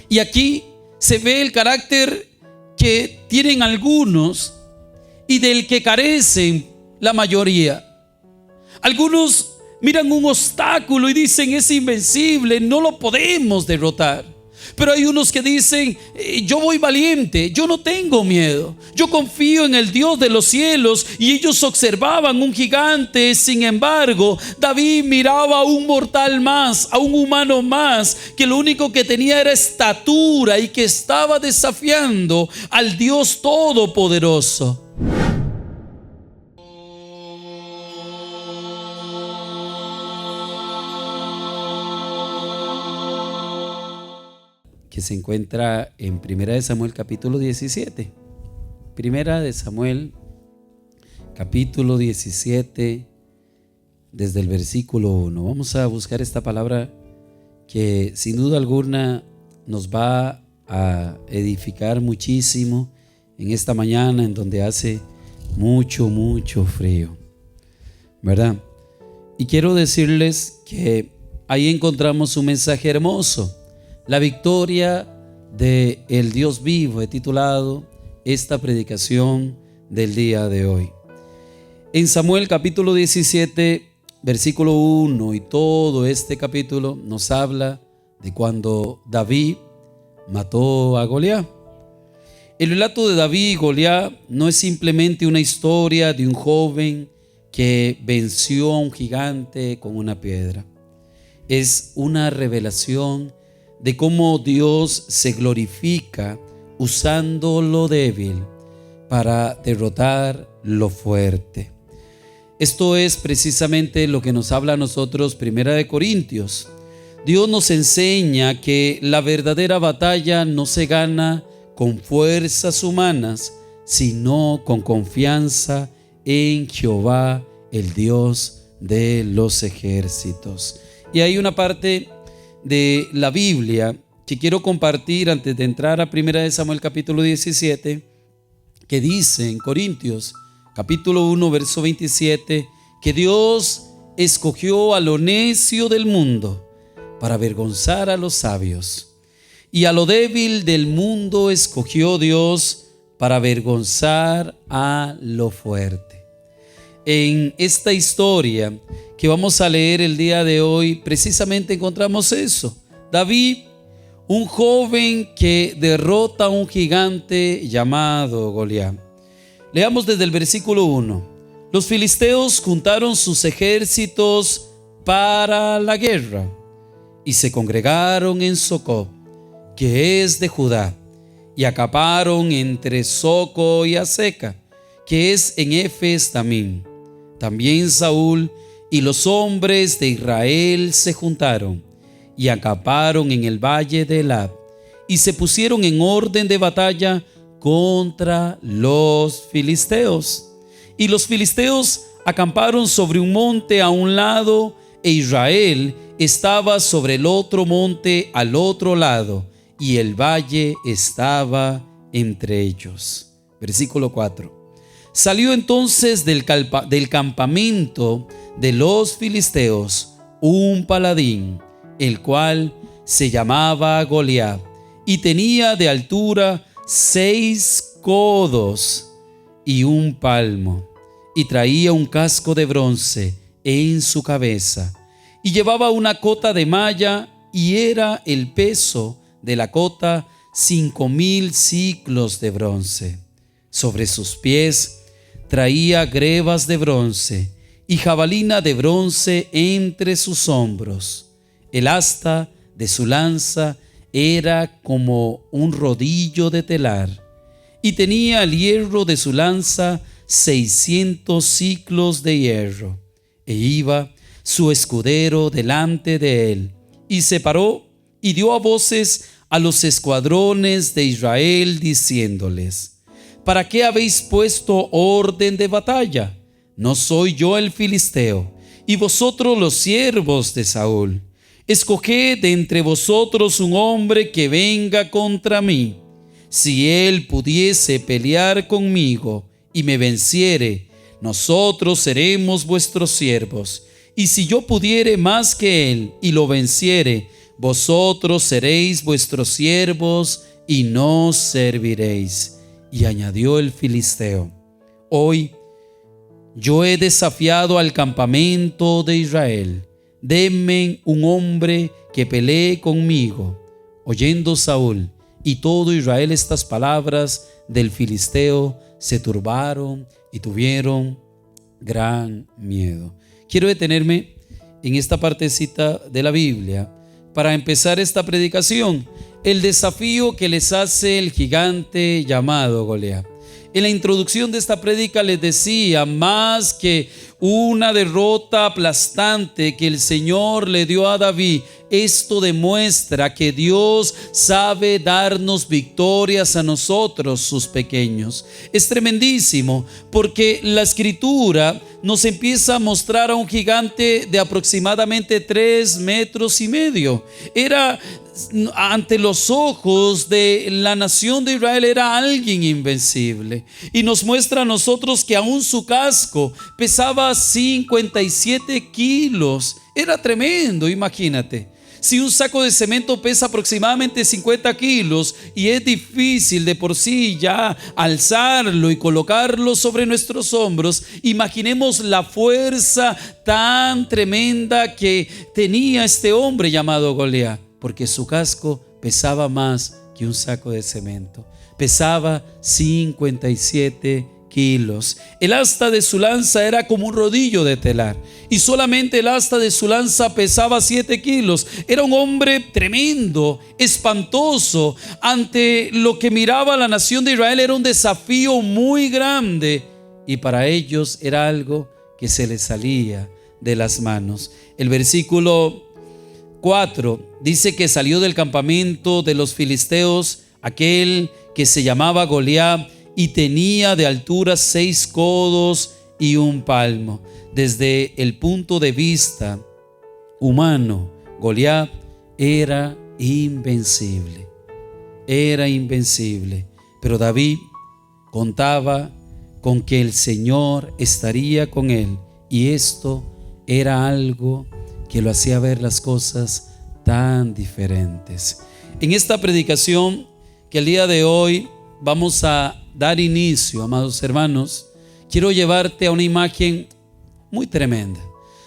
Y aquí se ve el carácter que tienen algunos y del que carecen la mayoría. Algunos miran un obstáculo y dicen: es invencible, no lo podemos derrotar. Pero hay unos que dicen: yo voy valiente, yo no tengo miedo, yo confío en el Dios de los cielos. Y ellos observaban un gigante. Sin embargo, David miraba a un mortal más, a un humano más, que lo único que tenía era estatura y que estaba desafiando al Dios Todopoderoso. Que se encuentra en 1 de Samuel capítulo 17. 1 de Samuel capítulo 17, desde el versículo 1. Vamos a buscar esta palabra que sin duda alguna nos va a edificar muchísimo en esta mañana en donde hace mucho frío, ¿verdad? Y quiero decirles que ahí encontramos un mensaje hermoso. La victoria del Dios vivo. He titulado esta predicación del día de hoy. En Samuel capítulo 17, versículo 1, y todo este capítulo nos habla de cuando David mató a Goliat. El relato de David y Goliat no es simplemente una historia de un joven que venció a un gigante con una piedra. Es una revelación de cómo Dios se glorifica usando lo débil para derrotar lo fuerte. Esto es precisamente lo que nos habla a nosotros 1 de Corintios. Dios nos enseña que la verdadera batalla no se gana con fuerzas humanas, sino con confianza en Jehová, el Dios de los ejércitos. Y hay una parte de la Biblia que quiero compartir antes de entrar a 1 de Samuel capítulo 17, que dice en Corintios capítulo 1 verso 27 que Dios escogió a lo necio del mundo para avergonzar a los sabios, y a lo débil del mundo escogió Dios para avergonzar a lo fuerte. En esta historia que vamos a leer el día de hoy, precisamente encontramos eso. David, un joven que derrota a un gigante llamado Goliat. Leamos desde el versículo 1. Los filisteos juntaron sus ejércitos para la guerra y se congregaron en Socot, que es de Judá, y acamparon entre Soco y Aseca, que es en Efes Damim. También Saúl y los hombres de Israel se juntaron y acamparon en el valle de Elab y se pusieron en orden de batalla contra los filisteos. Y los filisteos acamparon sobre un monte a un lado, e Israel estaba sobre el otro monte al otro lado, y el valle estaba entre ellos. Versículo 4. Salió entonces del campamento de los filisteos un paladín, el cual se llamaba Goliat, y tenía de altura 6 codos y un palmo, y traía un casco de bronce en su cabeza, y llevaba una cota de malla, y era el peso de la cota 5,000 siclos de bronce. Sobre sus pies traía grebas de bronce y jabalina de bronce entre sus hombros. El asta de su lanza era como un rodillo de telar, y tenía el hierro de su lanza 600 siclos de hierro. E iba su escudero delante de él, y se paró y dio a voces a los escuadrones de Israel, diciéndoles: ¿para qué habéis puesto orden de batalla? ¿No soy yo el filisteo, y vosotros los siervos de Saúl? Escoged de entre vosotros un hombre que venga contra mí. Si él pudiese pelear conmigo y me venciere, nosotros seremos vuestros siervos. Y si yo pudiere más que él y lo venciere, vosotros seréis vuestros siervos y no serviréis. Y añadió el filisteo: hoy yo he desafiado al campamento de Israel. Denme un hombre que pelee conmigo. Oyendo Saúl y todo Israel estas palabras del filisteo, se turbaron y tuvieron gran miedo. Quiero detenerme en esta partecita de la Biblia para empezar esta predicación. El desafío que les hace el gigante llamado Goliat. En la introducción de esta prédica les decía, más que una derrota aplastante que el Señor le dio a David, esto demuestra que Dios sabe darnos victorias a nosotros, sus pequeños. Es tremendísimo porque la Escritura nos empieza a mostrar a un gigante de aproximadamente 3,5 metros. Era, ante los ojos de la nación de Israel, era alguien invencible. Y nos muestra a nosotros que aún su casco pesaba 57 kilos. Era tremendo, imagínate. Si un saco de cemento pesa aproximadamente 50 kilos y es difícil de por sí ya alzarlo y colocarlo sobre nuestros hombros, imaginemos la fuerza tan tremenda que tenía este hombre llamado Goliat, porque su casco pesaba más que un saco de cemento. Pesaba 57 kilos. El asta de su lanza era como un rodillo de telar y solamente el asta de su lanza pesaba 7 kilos. Era un hombre tremendo, espantoso. Ante lo que miraba la nación de Israel era un desafío muy grande y para ellos era algo que se les salía de las manos. El versículo 4 dice que salió del campamento de los filisteos aquel que se llamaba Goliat y tenía de altura 6 codos y 1 palmo. Desde el punto de vista humano, Goliat era invencible. Era invencible. Pero David contaba con que el Señor estaría con él. Y esto era algo que lo hacía ver las cosas tan diferentes. En esta predicación que el día de hoy vamos a dar inicio, amados hermanos, quiero llevarte a una imagen muy tremenda,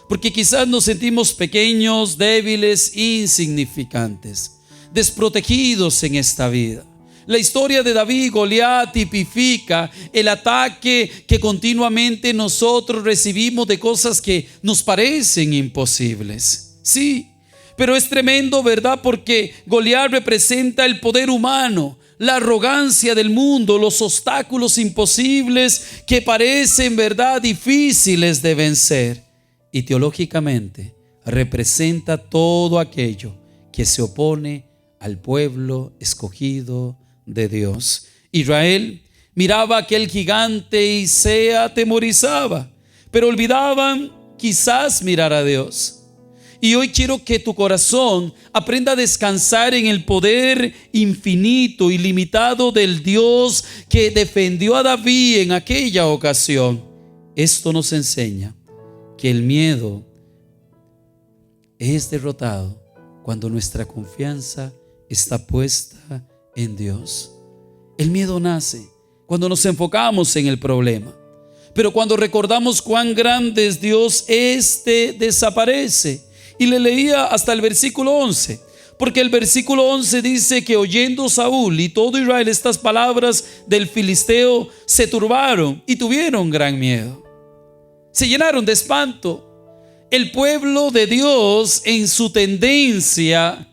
porque quizás nos sentimos pequeños, débiles, insignificantes, desprotegidos en esta vida. La historia de David y Goliat tipifica el ataque que continuamente nosotros recibimos de cosas que nos parecen imposibles. Sí, pero es tremendo, ¿verdad? Porque Goliat representa el poder humano, la arrogancia del mundo, los obstáculos imposibles que parecen, ¿verdad?, difíciles de vencer. Y teológicamente representa todo aquello que se opone al pueblo escogido de Dios. Israel miraba a aquel gigante y se atemorizaba, pero olvidaban quizás mirar a Dios. Y hoy quiero que tu corazón aprenda a descansar en el poder infinito, ilimitado del Dios que defendió a David en aquella ocasión. Esto nos enseña que el miedo es derrotado cuando nuestra confianza está puesta en Dios. El miedo nace cuando nos enfocamos en el problema, pero cuando recordamos cuán grande es Dios, este desaparece. Y le leía hasta el versículo 11, porque el versículo 11 dice que oyendo Saúl y todo Israel estas palabras del filisteo, se turbaron y tuvieron gran miedo. Se llenaron de espanto. El pueblo de Dios en su tendencia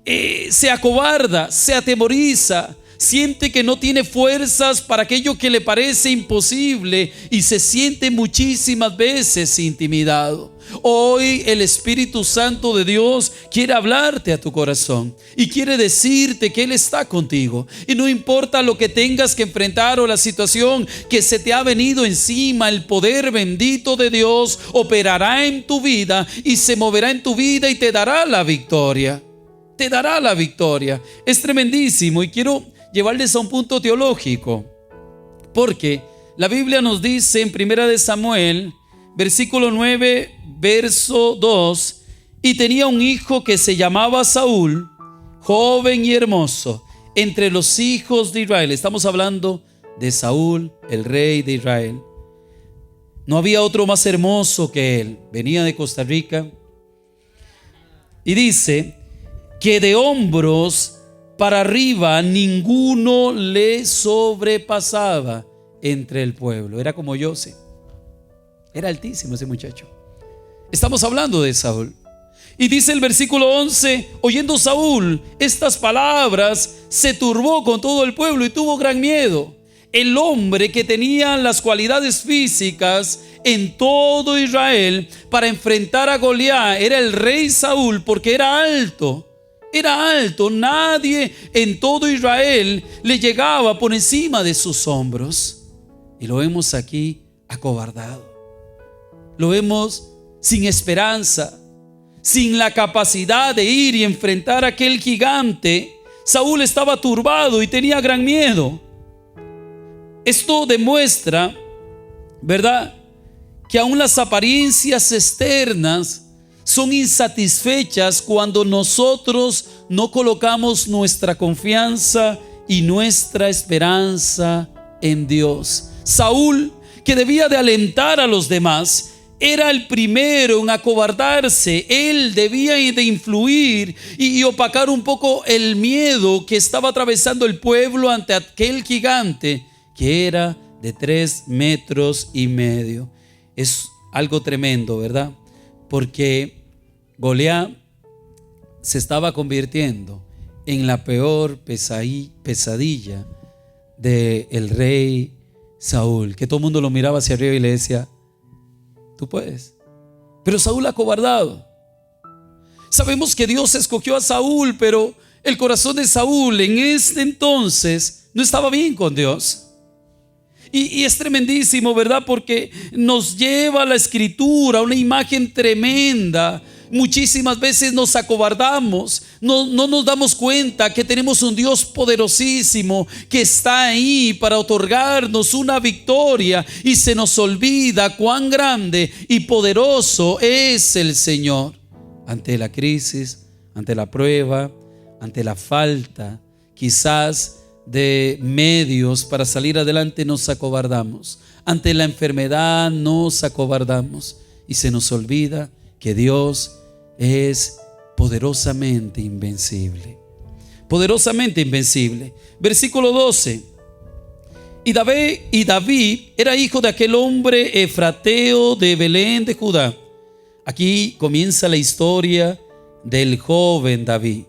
se acobarda, se atemoriza, siente que no tiene fuerzas para aquello que le parece imposible y se siente muchísimas veces intimidado. Hoy el Espíritu Santo de Dios quiere hablarte a tu corazón y quiere decirte que Él está contigo. Y no importa lo que tengas que enfrentar o la situación que se te ha venido encima, el poder bendito de Dios operará en tu vida y se moverá en tu vida y te dará la victoria. Te dará la victoria. Es tremendísimo y quiero llevarles a un punto teológico, porque la Biblia nos dice en 1 Samuel, versículo 9, verso 2, y tenía un hijo que se llamaba Saúl, joven y hermoso, entre los hijos de Israel. Estamos hablando de Saúl, el rey de Israel. No había otro más hermoso que él. Venía de Costa Rica. Y dice que de hombros para arriba ninguno le sobrepasaba entre el pueblo. Era como José. Era altísimo ese muchacho. Estamos hablando de Saúl. Y dice el versículo 11: oyendo Saúl estas palabras, se turbó con todo el pueblo y tuvo gran miedo. El hombre que tenía las cualidades físicas en todo Israel para enfrentar a Goliat era el rey Saúl, porque era alto. Era alto, nadie en todo Israel le llegaba por encima de sus hombros. Y lo vemos aquí acobardado. Lo vemos sin esperanza, sin la capacidad de ir y enfrentar a aquel gigante. Saúl estaba turbado y tenía gran miedo. Esto demuestra, ¿verdad?, que aún las apariencias externas son insatisfechas cuando nosotros no colocamos nuestra confianza y nuestra esperanza en Dios. Saúl, que debía de alentar a los demás, era el primero en acobardarse. Él debía de influir y opacar un poco el miedo que estaba atravesando el pueblo ante aquel gigante que era de 3,5 metros. Es algo tremendo, ¿verdad? Porque Goliat se estaba convirtiendo en la peor pesadilla del rey Saúl, que todo el mundo lo miraba hacia arriba y le decía: tú puedes. Pero Saúl acobardado. Sabemos que Dios escogió a Saúl, pero el corazón de Saúl en este entonces no estaba bien con Dios. Y es tremendísimo, ¿verdad? Porque nos lleva a la escritura una imagen tremenda. Muchísimas veces nos acobardamos, no nos damos cuenta que tenemos un Dios poderosísimo que está ahí para otorgarnos una victoria, y se nos olvida cuán grande y poderoso es el Señor. Ante la crisis, ante la prueba, ante la falta quizás de medios para salir adelante, nos acobardamos. Ante la enfermedad nos acobardamos y se nos olvida que Dios es poderosamente invencible. Poderosamente invencible. Versículo 12. Y David era hijo de aquel hombre efrateo de Belén de Judá. Aquí comienza la historia del joven David,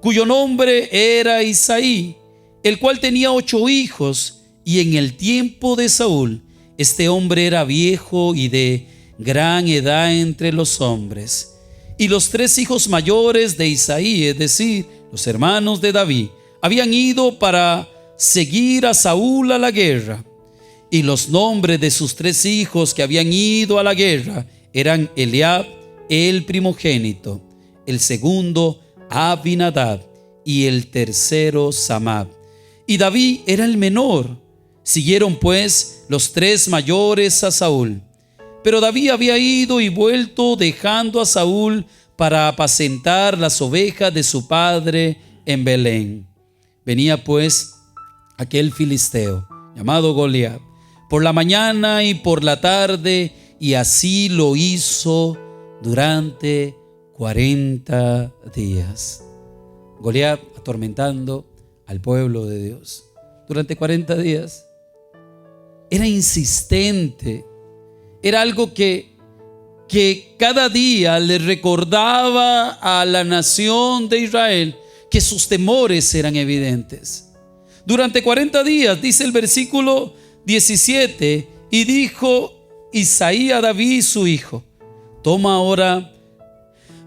cuyo nombre era Isaí, el cual tenía 8 hijos. Y en el tiempo de Saúl, este hombre era viejo y de gran edad entre los hombres. Y los 3 hijos mayores de Isaí, es decir, los hermanos de David, habían ido para seguir a Saúl a la guerra. Y los nombres de sus 3 hijos que habían ido a la guerra eran Eliab, el primogénito; el segundo, Abinadab; y el tercero, Samab. Y David era el menor. Siguieron pues los 3 mayores a Saúl. Pero David había ido y vuelto, dejando a Saúl para apacentar las ovejas de su padre en Belén. Venía pues aquel filisteo llamado Goliat por la mañana y por la tarde, y así lo hizo durante 40 días. Goliat atormentando al pueblo de Dios durante 40 días. Era insistente. Era algo que cada día le recordaba a la nación de Israel que sus temores eran evidentes. Durante 40 días, dice el versículo 17, y dijo Isaí a David su hijo: toma ahora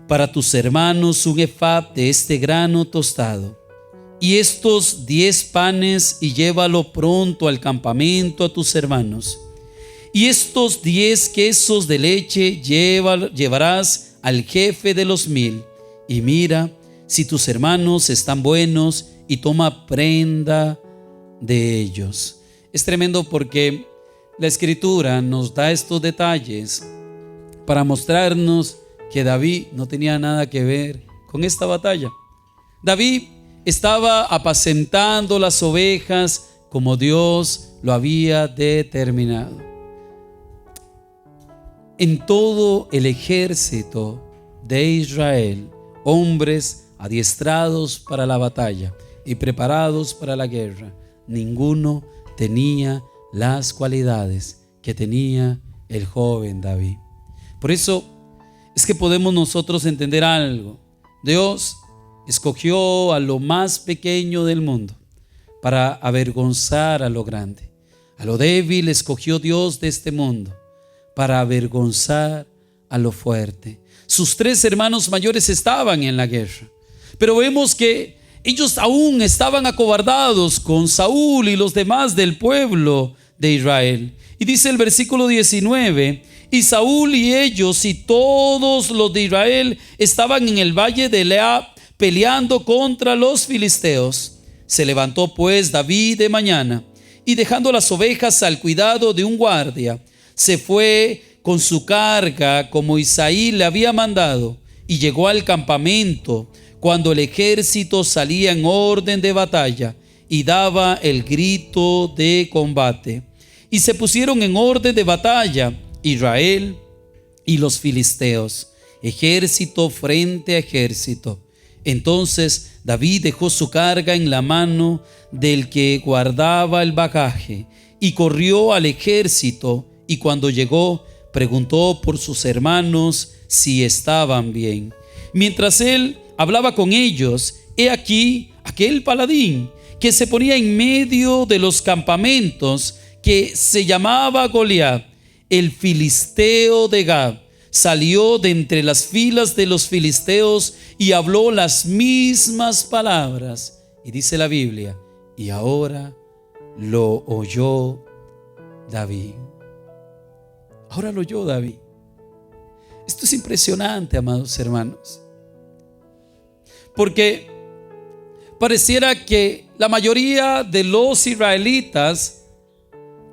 para tus hermanos un efab de este grano tostado, y estos 10 panes, y llévalo pronto al campamento a tus hermanos. Y estos 10 quesos de leche llevarás al jefe de los 1000, y mira si tus hermanos están buenos, y toma prenda de ellos. Es tremendo porque la escritura nos da estos detalles para mostrarnos que David no tenía nada que ver con esta batalla. David estaba apacentando las ovejas como Dios lo había determinado. En todo el ejército de Israel, hombres adiestrados para la batalla y preparados para la guerra, ninguno tenía las cualidades que tenía el joven David. Por eso es que podemos nosotros entender algo. Dios escogió a lo más pequeño del mundo para avergonzar a lo grande. A lo débil escogió Dios de este mundo para avergonzar a lo fuerte. Sus 3 hermanos mayores estaban en la guerra, pero vemos que ellos aún estaban acobardados con Saúl y los demás del pueblo de Israel. Y dice el versículo 19: y Saúl y ellos y todos los de Israel estaban en el valle de Leab peleando contra los filisteos. Se levantó pues David de mañana y dejando las ovejas al cuidado de un guardia, se fue con su carga como Isaí le había mandado y llegó al campamento cuando el ejército salía en orden de batalla y daba el grito de combate. Y se pusieron en orden de batalla Israel y los filisteos, ejército frente a ejército. Entonces David dejó su carga en la mano del que guardaba el bagaje y corrió al ejército, y cuando llegó preguntó por sus hermanos si estaban bien. Mientras él hablaba con ellos, he aquí aquel paladín que se ponía en medio de los campamentos, que se llamaba Goliat, el filisteo de Gab, salió de entre las filas de los filisteos y habló las mismas palabras. Y dice la Biblia: y ahora lo oyó David. Ahora lo oyó David. Esto es impresionante, amados hermanos, porque pareciera que la mayoría de los israelitas,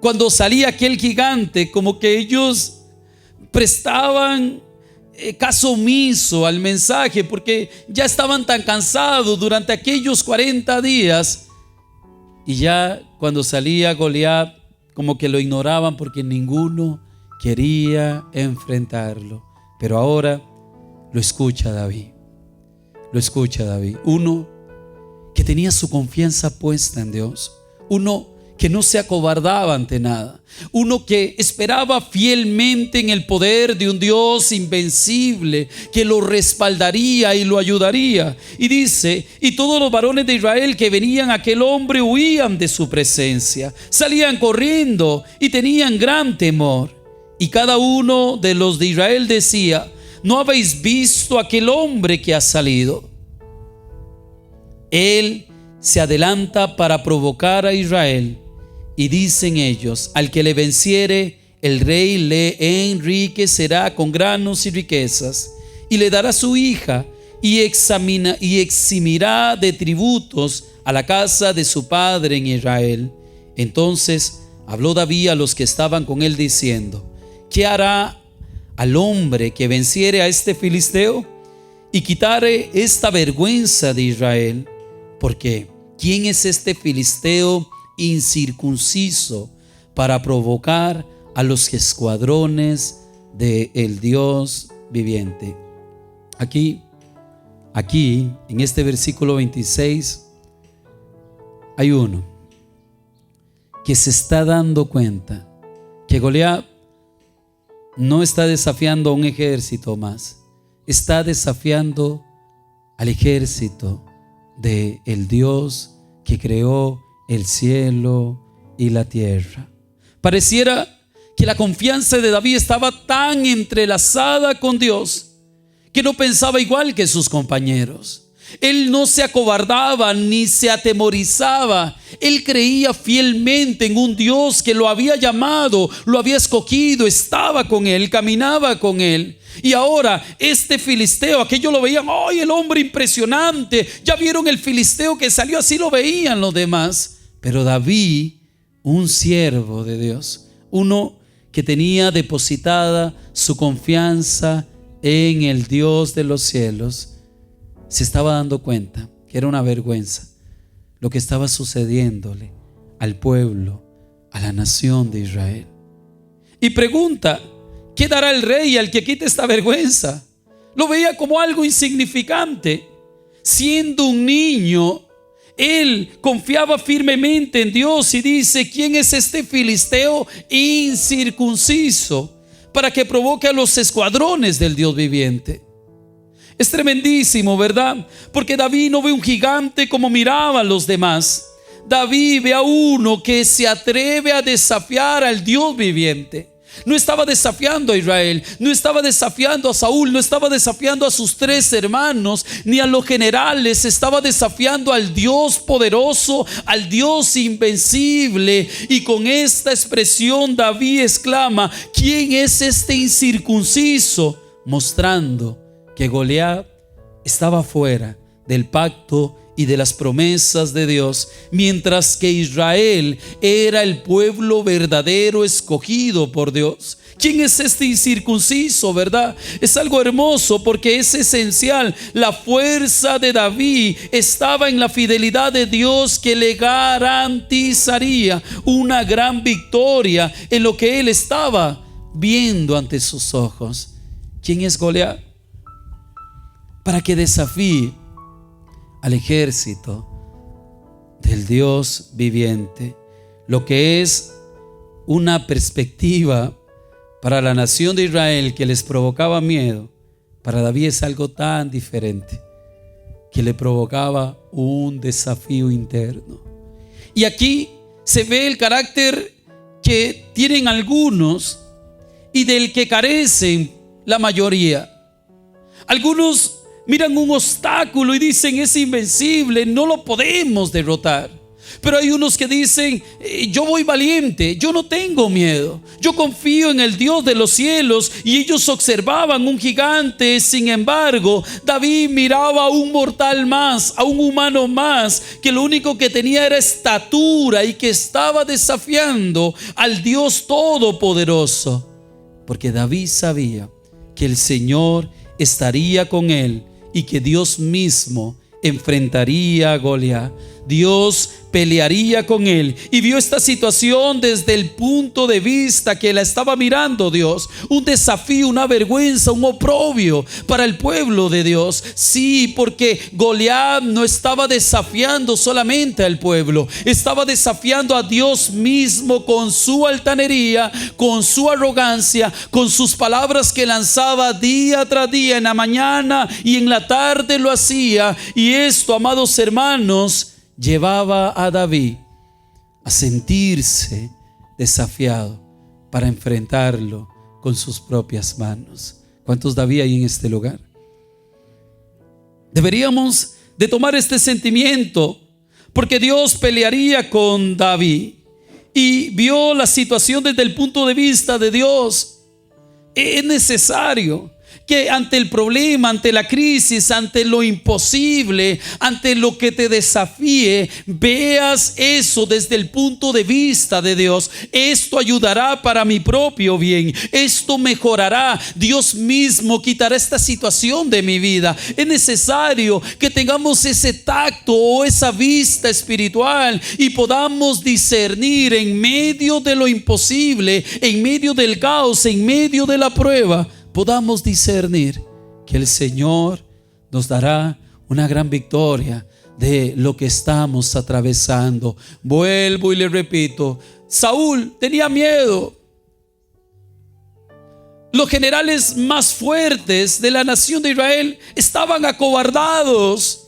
cuando salía aquel gigante, como que ellos prestaban caso omiso al mensaje, porque ya estaban tan cansados durante aquellos 40 días, y ya cuando salía Goliat, como que lo ignoraban porque ninguno quería enfrentarlo. Pero ahora lo escucha David. Lo escucha David. Uno que tenía su confianza puesta en Dios. Uno que no se acobardaba ante nada. Uno que esperaba fielmente en el poder de un Dios invencible que lo respaldaría y lo ayudaría. Y dice: y todos los varones de Israel que venían a aquel hombre huían de su presencia, salían corriendo y tenían gran temor. Y cada uno de los de Israel decía: ¿no habéis visto aquel hombre que ha salido? Él se adelanta para provocar a Israel. Y dicen ellos: al que le venciere, el rey le enriquecerá con granos y riquezas, y le dará su hija, y eximirá de tributos a la casa de su padre en Israel. Entonces habló David a los que estaban con él diciendo: ¿qué hará al hombre que venciere a este filisteo y quitare esta vergüenza de Israel? Porque ¿quién es este filisteo incircunciso para provocar a los escuadrones del Dios viviente? Aquí en este versículo 26 hay uno que se está dando cuenta que Goliat no está desafiando a un ejército más, está desafiando al ejército del Dios que creó el cielo y la tierra. Pareciera que la confianza de David estaba tan entrelazada con Dios que no pensaba igual que sus compañeros. Él no se acobardaba ni se atemorizaba. Él creía fielmente en un Dios que lo había llamado, lo había escogido, estaba con él, caminaba con él. Y ahora este filisteo, aquellos lo veían: ¡ay, el hombre impresionante! Ya vieron el filisteo que salió, así lo veían los demás. Pero David, un siervo de Dios, uno que tenía depositada su confianza en el Dios de los cielos, se estaba dando cuenta que era una vergüenza lo que estaba sucediéndole al pueblo, a la nación de Israel. Y pregunta: ¿qué dará el rey al que quite esta vergüenza? Lo veía como algo insignificante. Siendo un niño, él confiaba firmemente en Dios y dice: ¿quién es este filisteo incircunciso para que provoque a los escuadrones del Dios viviente? Es tremendísimo, ¿verdad? Porque David no ve un gigante como miraban los demás. David ve a uno que se atreve a desafiar al Dios viviente. No estaba desafiando a Israel, no estaba desafiando a Saúl, no estaba desafiando a sus 3 hermanos, ni a los generales. Estaba desafiando al Dios poderoso, al Dios invencible. Y con esta expresión David exclama: ¿quién es este incircunciso? Mostrando que Goliat estaba fuera del pacto y de las promesas de Dios, mientras que Israel era el pueblo verdadero escogido por Dios. ¿Quién es este incircunciso, verdad? Es algo hermoso porque es esencial. La fuerza de David estaba en la fidelidad de Dios, que le garantizaría una gran victoria en lo que él estaba viendo ante sus ojos. ¿Quién es Goliat? Para que desafíe al ejército del Dios viviente. Lo que es una perspectiva para la nación de Israel que les provocaba miedo, para David es algo tan diferente, que le provocaba un desafío interno. Y aquí se ve el carácter que tienen algunos y del que carecen la mayoría. Algunos miran un obstáculo y dicen: es invencible, no lo podemos derrotar. Pero hay unos que dicen: yo voy valiente, yo no tengo miedo, yo confío en el Dios de los cielos. Y ellos observaban un gigante. Sin embargo, David miraba a un mortal más, a un humano más, que lo único que tenía era estatura y que estaba desafiando al Dios todopoderoso. Porque David sabía que el Señor estaría con él y que Dios mismo enfrentaría a Goliat. Dios pelearía con él, y vio esta situación desde el punto de vista que la estaba mirando Dios. Un desafío, una vergüenza, un oprobio para el pueblo de Dios. Sí, porque Goliat no estaba desafiando solamente al pueblo, estaba desafiando a Dios mismo con su altanería, con su arrogancia, con sus palabras que lanzaba día tras día. En la mañana y en la tarde lo hacía. Y esto, amados hermanos, llevaba a David a sentirse desafiado para enfrentarlo con sus propias manos. ¿Cuántos David hay en este lugar? Deberíamos de tomar este sentimiento, porque Dios pelearía con David y vio la situación desde el punto de vista de Dios. Es necesario que ante el problema, ante la crisis, ante lo imposible, ante lo que te desafíe, veas eso desde el punto de vista de Dios. Esto ayudará para mi propio bien, esto mejorará. Dios mismo quitará esta situación de mi vida. Es necesario que tengamos ese tacto o esa vista espiritual y podamos discernir en medio de lo imposible, en medio del caos, en medio de la prueba. Podamos discernir que el Señor nos dará una gran victoria de lo que estamos atravesando. Vuelvo y le repito: Saúl tenía miedo. Los generales más fuertes de la nación de Israel estaban acobardados.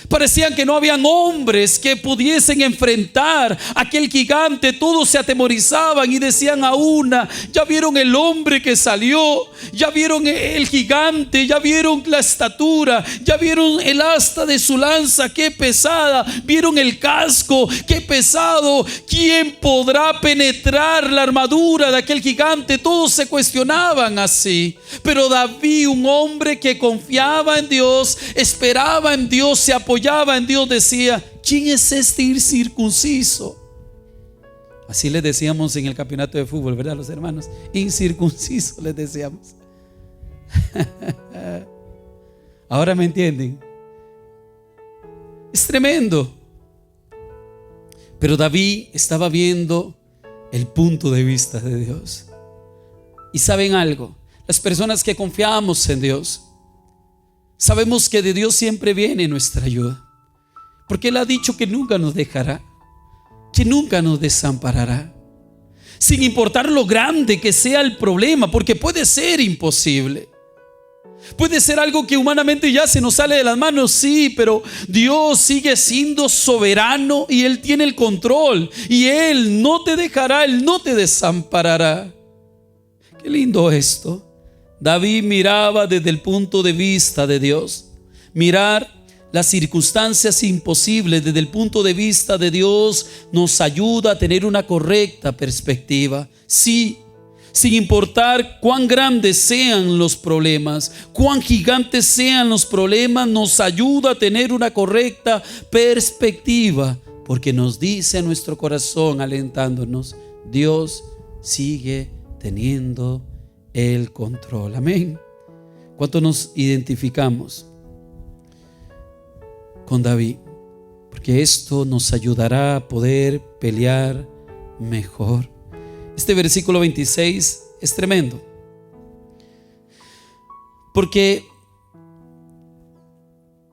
Parecían que no habían hombres que pudiesen enfrentar a aquel gigante. Todos se atemorizaban y decían a una: ya vieron el hombre que salió, ya vieron el gigante, ya vieron la estatura, ya vieron el asta de su lanza, qué pesada, vieron el casco, qué pesado. ¿Quién podrá penetrar la armadura de aquel gigante? Todos se cuestionaban así. Pero David, un hombre que confiaba en Dios, esperaba en Dios, se apoyaba en Dios, decía: ¿quién es este incircunciso? Así les decíamos en el campeonato de fútbol, ¿verdad, los hermanos? Incircunciso les decíamos. Ahora me entienden. Es tremendo. Pero David estaba viendo el punto de vista de Dios. Y saben algo, las personas que confiamos en Dios, sabemos que de Dios siempre viene nuestra ayuda. Porque Él ha dicho que nunca nos dejará, que nunca nos desamparará. Sin importar lo grande que sea el problema, porque puede ser imposible. Puede ser algo que humanamente ya se nos sale de las manos, sí, pero Dios sigue siendo soberano y Él tiene el control. Y Él no te dejará, Él no te desamparará. Qué lindo esto. David miraba desde el punto de vista de Dios. Mirar las circunstancias imposibles desde el punto de vista de Dios nos ayuda a tener una correcta perspectiva. Sí, sin importar cuán grandes sean los problemas, cuán gigantes sean los problemas, nos ayuda a tener una correcta perspectiva, porque nos dice a nuestro corazón, alentándonos, Dios sigue teniendo el control. Amén. ¿Cuánto nos identificamos con David? Porque esto nos ayudará a poder pelear mejor. Este versículo 26 es tremendo, porque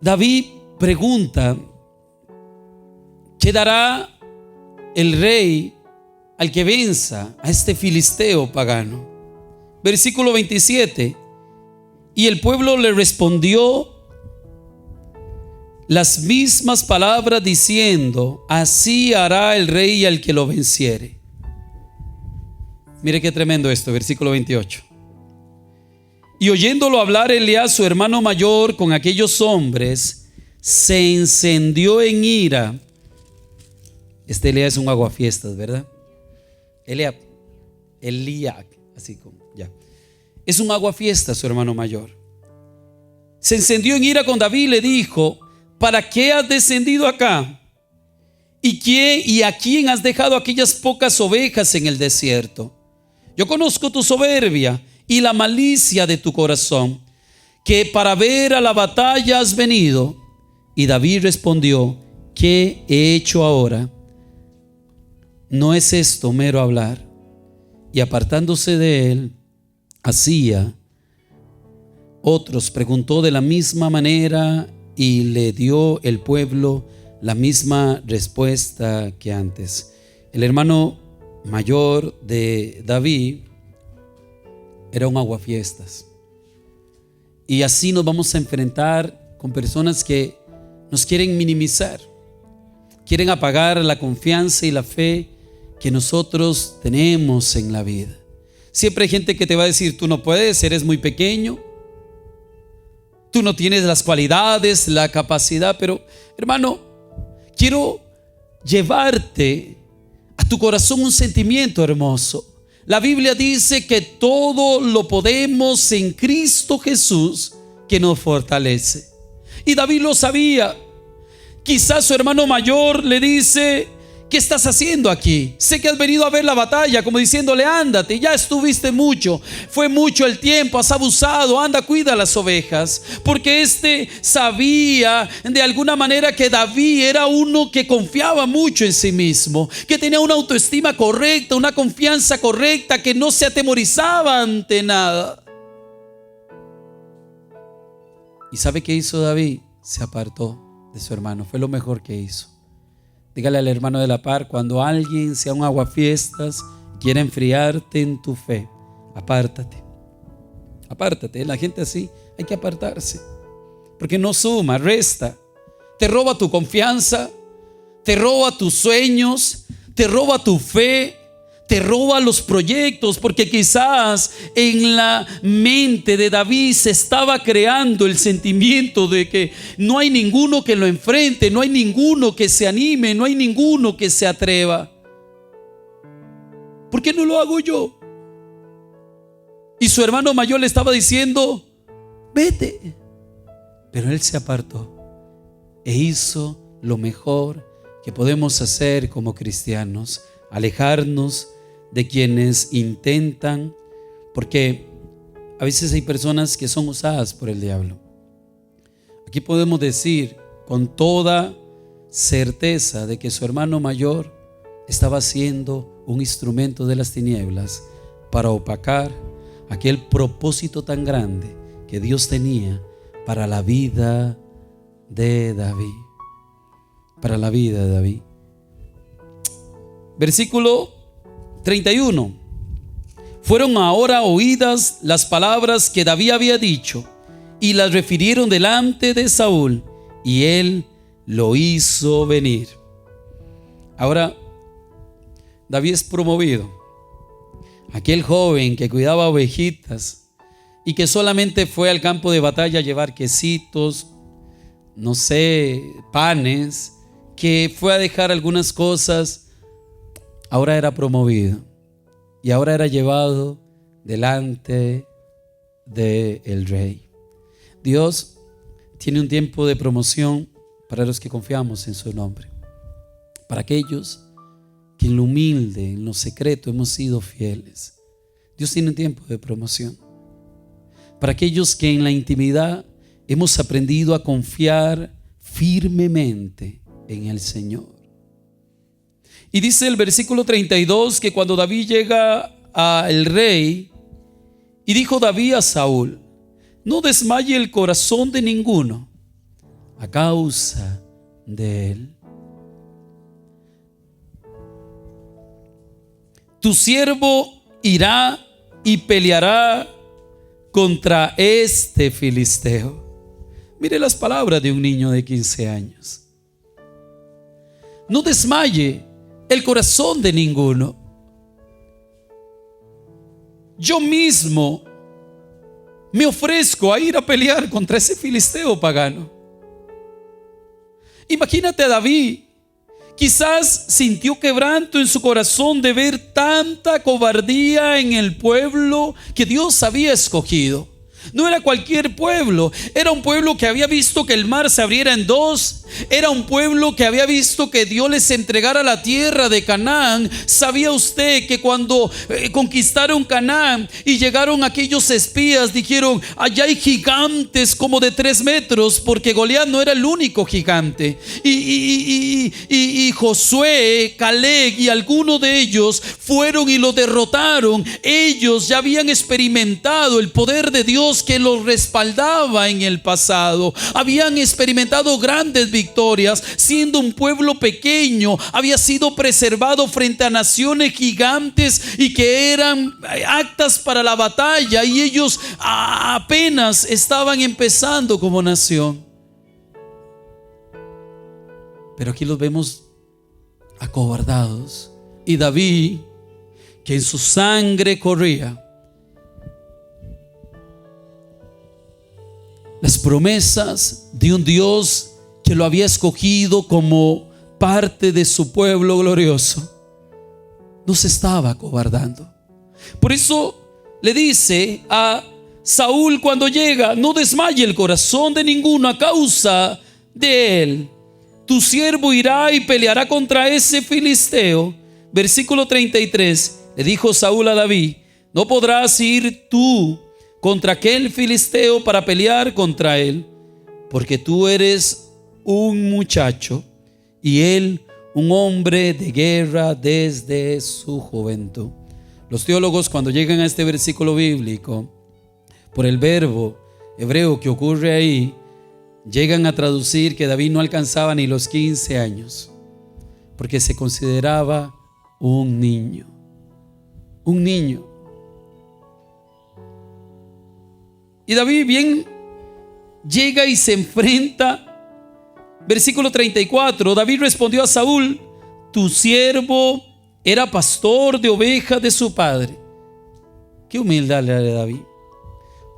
David pregunta: ¿qué dará el rey al que venza a este filisteo pagano? Versículo 27: y el pueblo le respondió las mismas palabras diciendo: así hará el rey al que lo venciere. Mire qué tremendo esto, versículo 28. Y oyéndolo hablar Eliab, su hermano mayor, con aquellos hombres, se encendió en ira. Este Eliab es un aguafiestas, ¿verdad? Eliab, así como ya. Es un aguafiestas, su hermano mayor. Se encendió en ira con David y le dijo: ¿para qué has descendido acá? ¿Y a quién has dejado aquellas pocas ovejas en el desierto? Yo conozco tu soberbia y la malicia de tu corazón, que para ver a la batalla has venido. Y David respondió: ¿qué he hecho ahora? ¿No es esto mero hablar? Y apartándose de él, hacía otros, preguntó de la misma manera, y le dio el pueblo la misma respuesta que antes. El hermano mayor de David era un aguafiestas. Y así nos vamos a enfrentar con personas que nos quieren minimizar, quieren apagar la confianza y la fe que nosotros tenemos en la vida. Siempre hay gente que te va a decir: tú no puedes, eres muy pequeño, tú no tienes las cualidades, la capacidad. Pero hermano, quiero llevarte a tu corazón un sentimiento hermoso. La Biblia dice que todo lo podemos en Cristo Jesús, que nos fortalece. Y David lo sabía. Quizás su hermano mayor le dice: ¿qué estás haciendo aquí? Sé que has venido a ver la batalla, como diciéndole: ándate, ya estuviste mucho, fue mucho el tiempo, has abusado, anda, cuida las ovejas. Porque sabía de alguna manera que David era uno que confiaba mucho en sí mismo, que tenía una autoestima correcta, una confianza correcta, que no se atemorizaba ante nada. ¿Y sabe qué hizo David? Se apartó de su hermano. Fue lo mejor que hizo. Dígale al hermano de la par: cuando alguien sea un aguafiestas, quiera enfriarte en tu fe, apártate. Apártate. La gente así hay que apartarse, porque no suma, resta. Te roba tu confianza, te roba tus sueños, te roba tu fe, te roba los proyectos, porque quizás en la mente de David se estaba creando el sentimiento de que no hay ninguno que lo enfrente, no hay ninguno que se anime, no hay ninguno que se atreva. ¿Por qué no lo hago yo? Y su hermano mayor le estaba diciendo: vete. Pero él se apartó e hizo lo mejor que podemos hacer como cristianos: alejarnos de quienes intentan, porque A veces hay personas que son usadas por el diablo. Aquí podemos decir con toda certeza de que su hermano mayor estaba siendo un instrumento de las tinieblas para opacar aquel propósito tan grande que Dios tenía para la vida de David. Para la vida de David. Versículo 31. Fueron ahora oídas las palabras que David había dicho y las refirieron delante de Saúl, y él lo hizo venir. Ahora David es promovido. Aquel joven que cuidaba ovejitas y que solamente fue al campo de batalla a llevar quesitos, no sé, panes, que fue a dejar algunas cosas, ahora era promovido y ahora era llevado delante del rey. Dios tiene un tiempo de promoción para los que confiamos en su nombre, para aquellos que en lo humilde, en lo secreto hemos sido fieles. Dios tiene un tiempo de promoción para aquellos que en la intimidad hemos aprendido a confiar firmemente en el Señor. Y dice el versículo 32 que cuando David llega al rey, y dijo David a Saúl: no desmaye el corazón de ninguno a causa de él. Tu siervo irá y peleará contra este filisteo. Mire las palabras de un niño de 15 años. No desmaye el corazón de ninguno. Yo mismo me ofrezco a ir a pelear contra ese filisteo pagano. Imagínate a David. Quizás sintió quebranto en su corazón de ver tanta cobardía en el pueblo que Dios había escogido. No era cualquier pueblo, era un pueblo que había visto que el mar se abriera en dos. Era un pueblo que había visto que Dios les entregara la tierra de Canaán. ¿Sabía usted que cuando conquistaron Canaán y llegaron aquellos espías, dijeron: allá hay gigantes como de 3 metros? Porque Goliat no era el único gigante. Y Josué, Caleb y algunos de ellos fueron y lo derrotaron. Ellos ya habían experimentado el poder de Dios que los respaldaba en el pasado. Habían experimentado grandes victorias. Siendo un pueblo pequeño, había sido preservado frente a naciones gigantes y que eran aptas para la batalla, y ellos apenas estaban empezando como nación. Pero aquí los vemos acobardados. Y David, que en su sangre corría las promesas de un Dios que lo había escogido como parte de su pueblo glorioso, no se estaba acobardando. Por eso le dice a Saúl cuando llega: no desmaye el corazón de ninguno a causa de él. Tu siervo irá y peleará contra ese filisteo. Versículo 33. Le dijo Saúl a David: no podrás ir tú contra aquel filisteo para pelear contra él, porque tú eres un muchacho y él un hombre de guerra desde su juventud. Los teólogos, cuando llegan a este versículo bíblico, por el verbo hebreo que ocurre ahí, llegan a traducir que David no alcanzaba ni los 15 años, porque se consideraba un niño. Un niño. Y David bien llega y se enfrenta. Versículo 34. David respondió a Saúl: tu siervo era pastor de ovejas de su padre. Qué humildad le da David,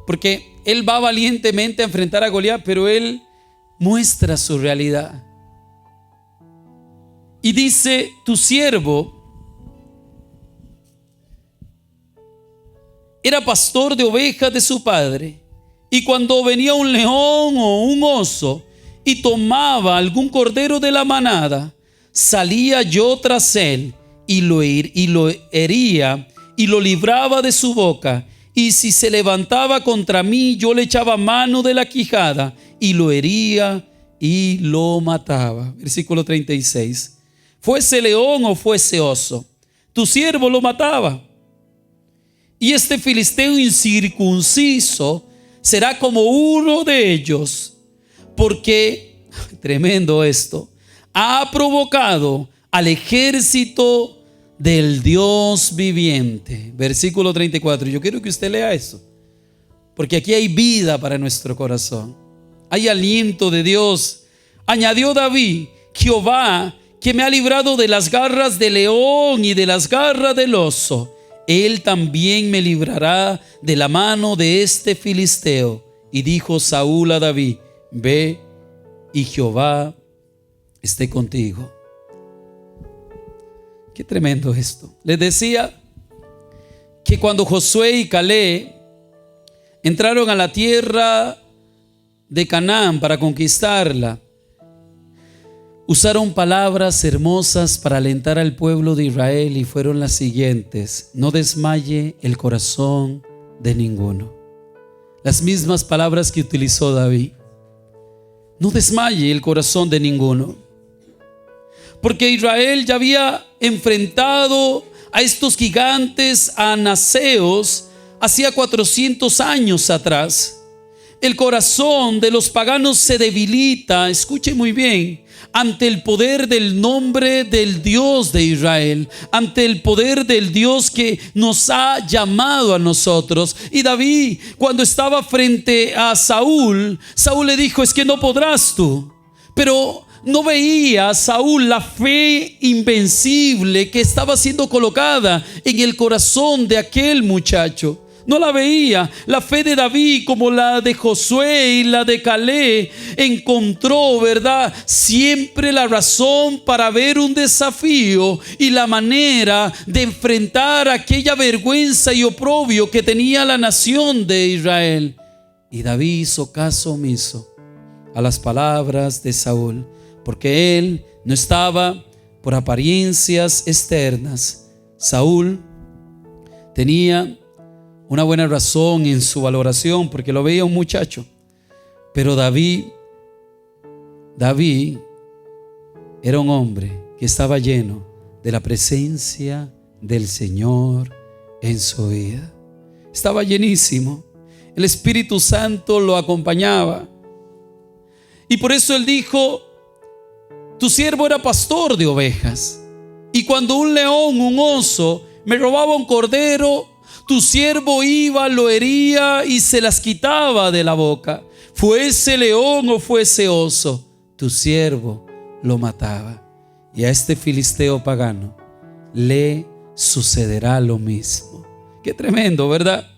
porque él va valientemente a enfrentar a Goliat, pero él muestra su realidad. Y dice: tu siervo era pastor de ovejas de su padre, y cuando venía un león o un oso y tomaba algún cordero de la manada, salía yo tras él y lo hería y lo libraba de su boca, y si se levantaba contra mí, yo le echaba mano de la quijada y lo hería y lo mataba. Versículo 36. Fuese león o fuese oso, tu siervo lo mataba. Y este filisteo incircunciso será como uno de ellos, porque, tremendo esto, ha provocado al ejército del Dios viviente. Versículo 34. Yo quiero que usted lea eso, porque aquí hay vida para nuestro corazón. Hay aliento de Dios. Añadió David: Jehová, que me ha librado de las garras del león y de las garras del oso, Él también me librará de la mano de este filisteo. Y dijo Saúl a David: ve y Jehová esté contigo. Qué tremendo esto. Les decía que cuando Josué y Caleb entraron a la tierra de Canaán para conquistarla, usaron palabras hermosas para alentar al pueblo de Israel y fueron las siguientes: no desmaye el corazón de ninguno. Las mismas palabras que utilizó David. No desmaye el corazón de ninguno. Porque Israel ya había enfrentado a estos gigantes anaseos hacía 400 años atrás. El corazón de los paganos se debilita, escuche muy bien, ante el poder del nombre del Dios de Israel, ante el poder del Dios que nos ha llamado a nosotros. Y David, cuando estaba frente a Saúl, Saúl le dijo: es que no podrás tú. Pero no veía Saúl la fe invencible que estaba siendo colocada en el corazón de aquel muchacho. No la veía. La fe de David, como la de Josué y la de Caleb, encontró, ¿verdad?, siempre la razón para ver un desafío y la manera de enfrentar aquella vergüenza y oprobio que tenía la nación de Israel. Y David hizo caso omiso a las palabras de Saúl, porque él no estaba por apariencias externas. Saúl tenía una buena razón en su valoración, porque lo veía un muchacho. Pero David era un hombre que estaba lleno de la presencia del Señor en su vida. Estaba llenísimo. El Espíritu Santo lo acompañaba. Y por eso él dijo: tu siervo era pastor de ovejas, y cuando un león, un oso, me robaba un cordero, tu siervo iba, lo hería y se las quitaba de la boca. Fuese león o fuese oso, tu siervo lo mataba. Y a este filisteo pagano le sucederá lo mismo. Qué tremendo, ¿verdad?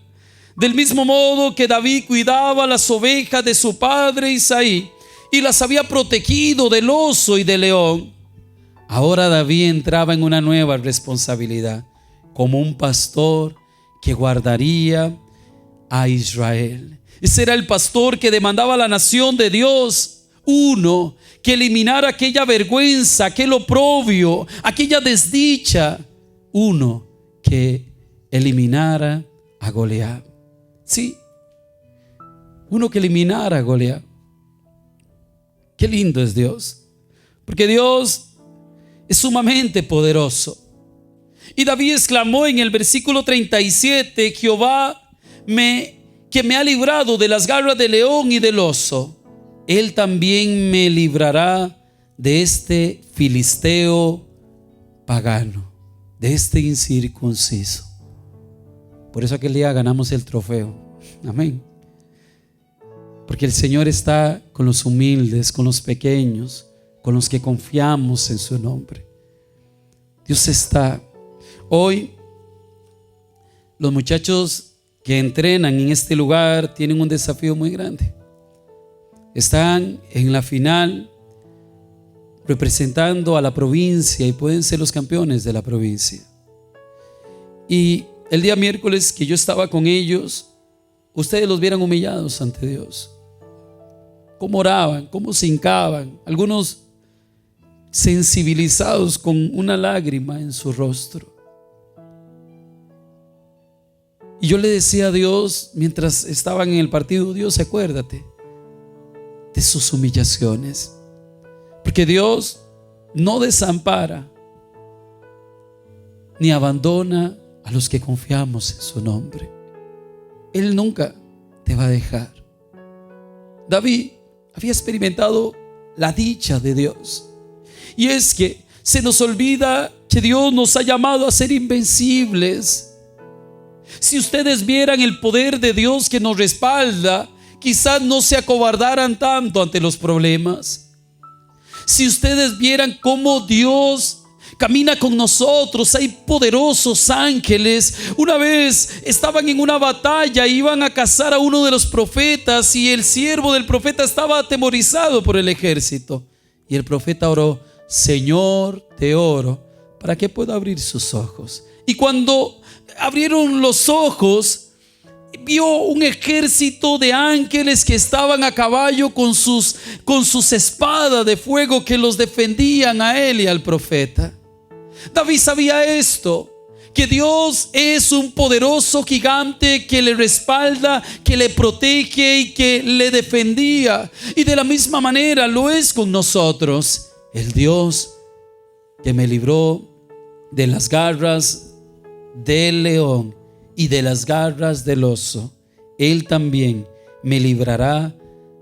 Del mismo modo que David cuidaba las ovejas de su padre Isaí y las había protegido del oso y del león, ahora David entraba en una nueva responsabilidad como un pastor que guardaría a Israel. Ese era el pastor que demandaba a la nación de Dios, uno que eliminara aquella vergüenza, aquel oprobio, aquella desdicha, uno que eliminara a Goliat. Sí, uno que eliminara a Goliat. Qué lindo es Dios, porque Dios es sumamente poderoso. Y David exclamó en el versículo 37: Jehová que me ha librado de las garras del león y del oso, Él también me librará de este filisteo pagano, de este incircunciso. Por eso aquel día ganamos el trofeo. Amén. Porque el Señor está con los humildes, con los pequeños, con los que confiamos en su nombre. Dios está. Hoy los muchachos que entrenan en este lugar tienen un desafío muy grande. Están en la final representando a la provincia y pueden ser los campeones de la provincia. Y el día miércoles que yo estaba con ellos, ustedes los vieran humillados ante Dios. Cómo oraban, cómo se hincaban, algunos sensibilizados con una lágrima en su rostro. Y yo le decía a Dios, mientras estaban en el partido: Dios, acuérdate de sus humillaciones, porque Dios no desampara ni abandona a los que confiamos en su nombre. Él nunca te va a dejar. David había experimentado la dicha de Dios, y es que se nos olvida que Dios nos ha llamado a ser invencibles. Si ustedes vieran el poder de Dios que nos respalda, quizás no se acobardaran tanto ante los problemas. Si ustedes vieran cómo Dios camina con nosotros, hay poderosos ángeles. Una vez estaban en una batalla, iban a cazar a uno de los profetas, y el siervo del profeta estaba atemorizado por el ejército. Y el profeta oró: Señor, te oro para que pueda abrir sus ojos. Y cuando abrieron los ojos, vio un ejército de ángeles que estaban a caballo con sus espadas de fuego, que los defendían a él y al profeta. David sabía esto, que Dios es un poderoso gigante que le respalda, que le protege y que le defendía. Y de la misma manera lo es con nosotros. El Dios que me libró de las garras del león y de las garras del oso, Él también me librará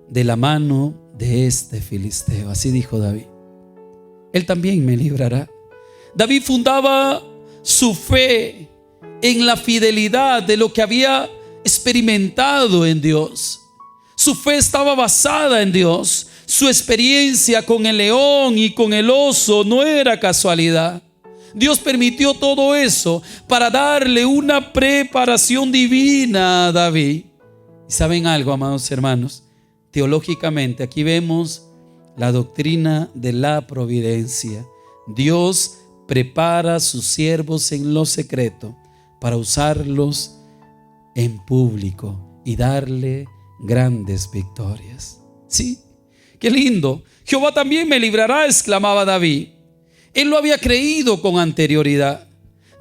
de la mano de este filisteo. Así dijo David. Él también me librará. David fundaba su fe en la fidelidad de lo que había experimentado en Dios. Su fe estaba basada en Dios. Su experiencia con el león y con el oso no era casualidad. Dios permitió todo eso para darle una preparación divina a David. ¿Y saben algo, amados hermanos? Teológicamente aquí vemos la doctrina de la providencia. Dios prepara a sus siervos en lo secreto para usarlos en público y darle grandes victorias. Sí, qué lindo. Jehová también me librará, exclamaba David. Él lo había creído con anterioridad.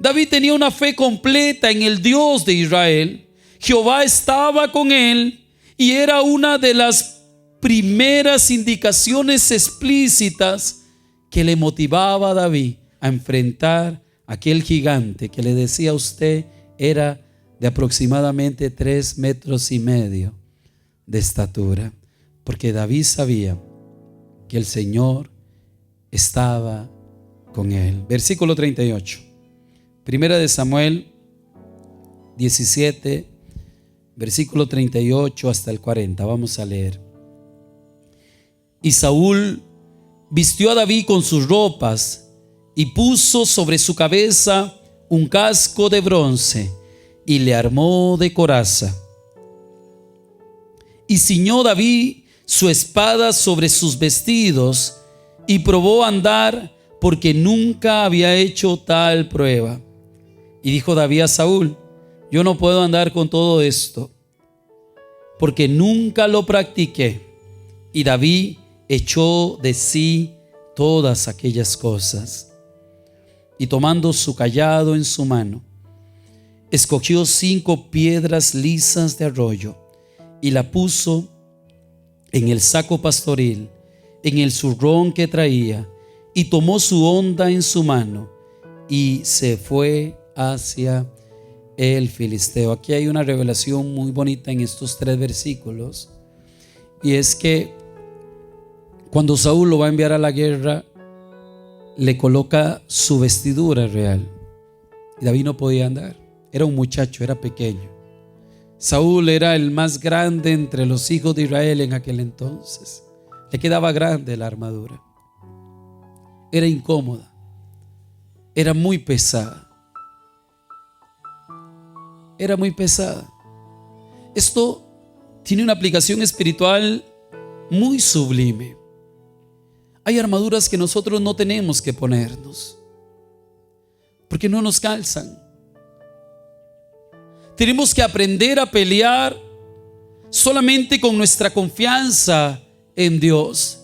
David tenía una fe completa en el Dios de Israel. Jehová estaba con él, y era una de las primeras indicaciones explícitas que le motivaba a David a enfrentar a aquel gigante que le decía: usted era de aproximadamente 3,5 metros de estatura, porque David sabía que el Señor estaba con él. Versículo 38. Primera de Samuel 17, versículo 38 hasta el 40. Vamos a leer. Y Saúl vistió a David con sus ropas y puso sobre su cabeza un casco de bronce y le armó de coraza. Y ciñó David su espada sobre sus vestidos y probó a andar, porque nunca había hecho tal prueba. Y dijo David a Saúl: yo no puedo andar con todo esto, porque nunca lo practiqué. Y David echó de sí todas aquellas cosas. Y tomando su cayado en su mano, escogió 5 piedras lisas de arroyo y la puso en el saco pastoril, en el zurrón que traía, y tomó su honda en su mano y se fue hacia el filisteo. Aquí hay una revelación muy bonita en estos 3 versículos, y es que cuando Saúl lo va a enviar a la guerra, le coloca su vestidura real, y David no podía andar. Era un muchacho, era pequeño. Saúl era el más grande entre los hijos de Israel en aquel entonces. Le quedaba grande la armadura. Era incómoda, era muy pesada. Era muy pesada. Esto tiene una aplicación espiritual muy sublime. Hay armaduras que nosotros no tenemos que ponernos porque no nos calzan. Tenemos que aprender a pelear solamente con nuestra confianza en Dios.